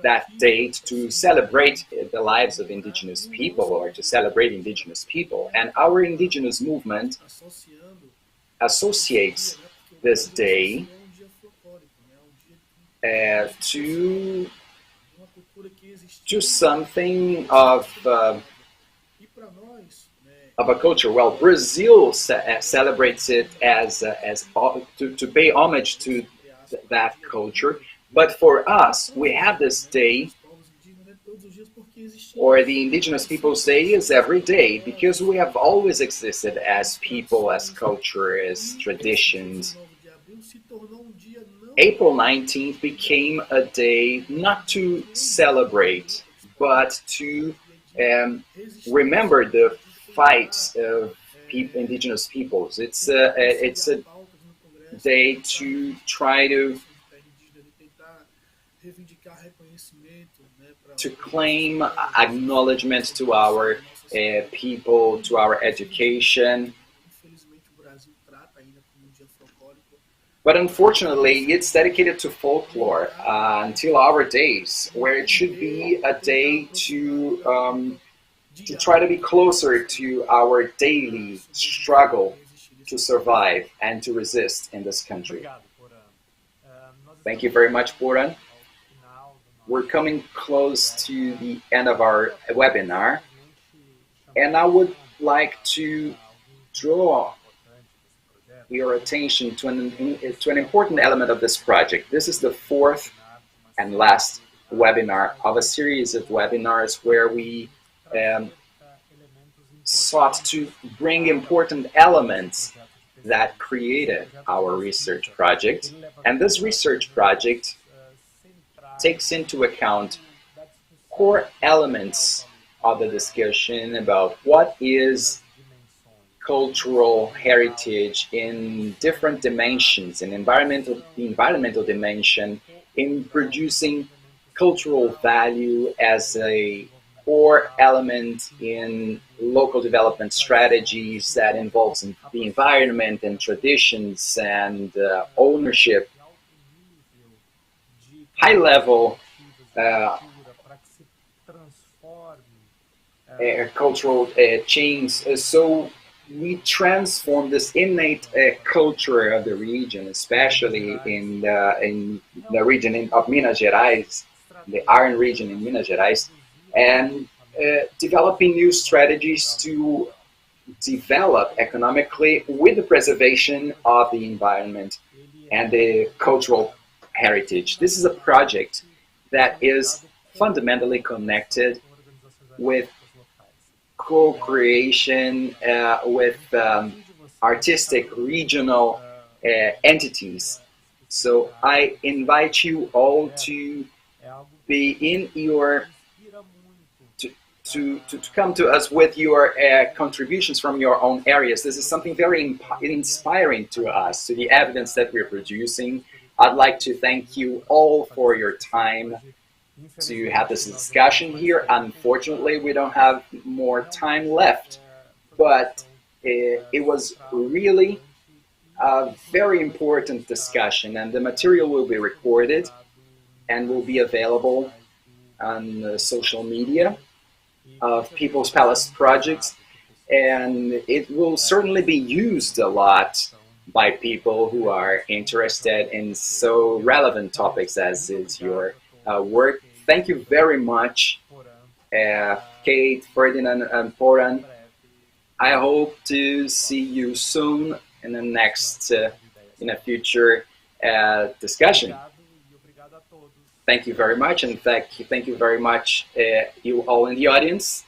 S3: that date to celebrate the lives of indigenous people, or to celebrate indigenous people. And our indigenous movement associates this day to something of a culture. Well, Brazil celebrates it as to pay homage to that culture. But for us, we have this day, or the Indigenous Peoples Day is every day, because we have always existed as people, as culture, as traditions. April 19th became a day not to celebrate, but to remember the fights of indigenous peoples. It's a day to try to claim acknowledgement to our people, to our education. But unfortunately, it's dedicated to folklore until our days, where it should be a day to try to be closer to our daily struggle to survive and to resist in this country. Thank you very much, Poran. We're coming close to the end of our webinar, and I would like to draw your attention to an important element of this project. This is the fourth and last webinar of a series of webinars where we sought to bring important elements that created our research project. And this research project takes into account core elements of the discussion about what is cultural heritage in different dimensions, in the environmental dimension, in producing cultural value as a core element in local development strategies that involves the environment and traditions and ownership. High level cultural chains. So we transform this innate culture of the region, especially in the region of Minas Gerais, the iron region in Minas Gerais, and developing new strategies to develop economically with the preservation of the environment and the cultural heritage. This is a project that is fundamentally connected with co-creation with artistic regional entities. So I invite you all to be in your to come to us with your contributions from your own areas. This is something very inspiring to us, to the evidence that we're producing. I'd like to thank you all for your time to have this discussion here. Unfortunately, we don't have more time left, but it was really a very important discussion, and the material will be recorded and will be available on social media of People's Palace projects, and it will certainly be used a lot by people who are interested in so relevant topics as is your work. Thank you very much, Kate, Ferdinand, and Poran. I hope to see you soon in the next, in a future discussion. Thank you very much, and thank you very much, you all in the audience.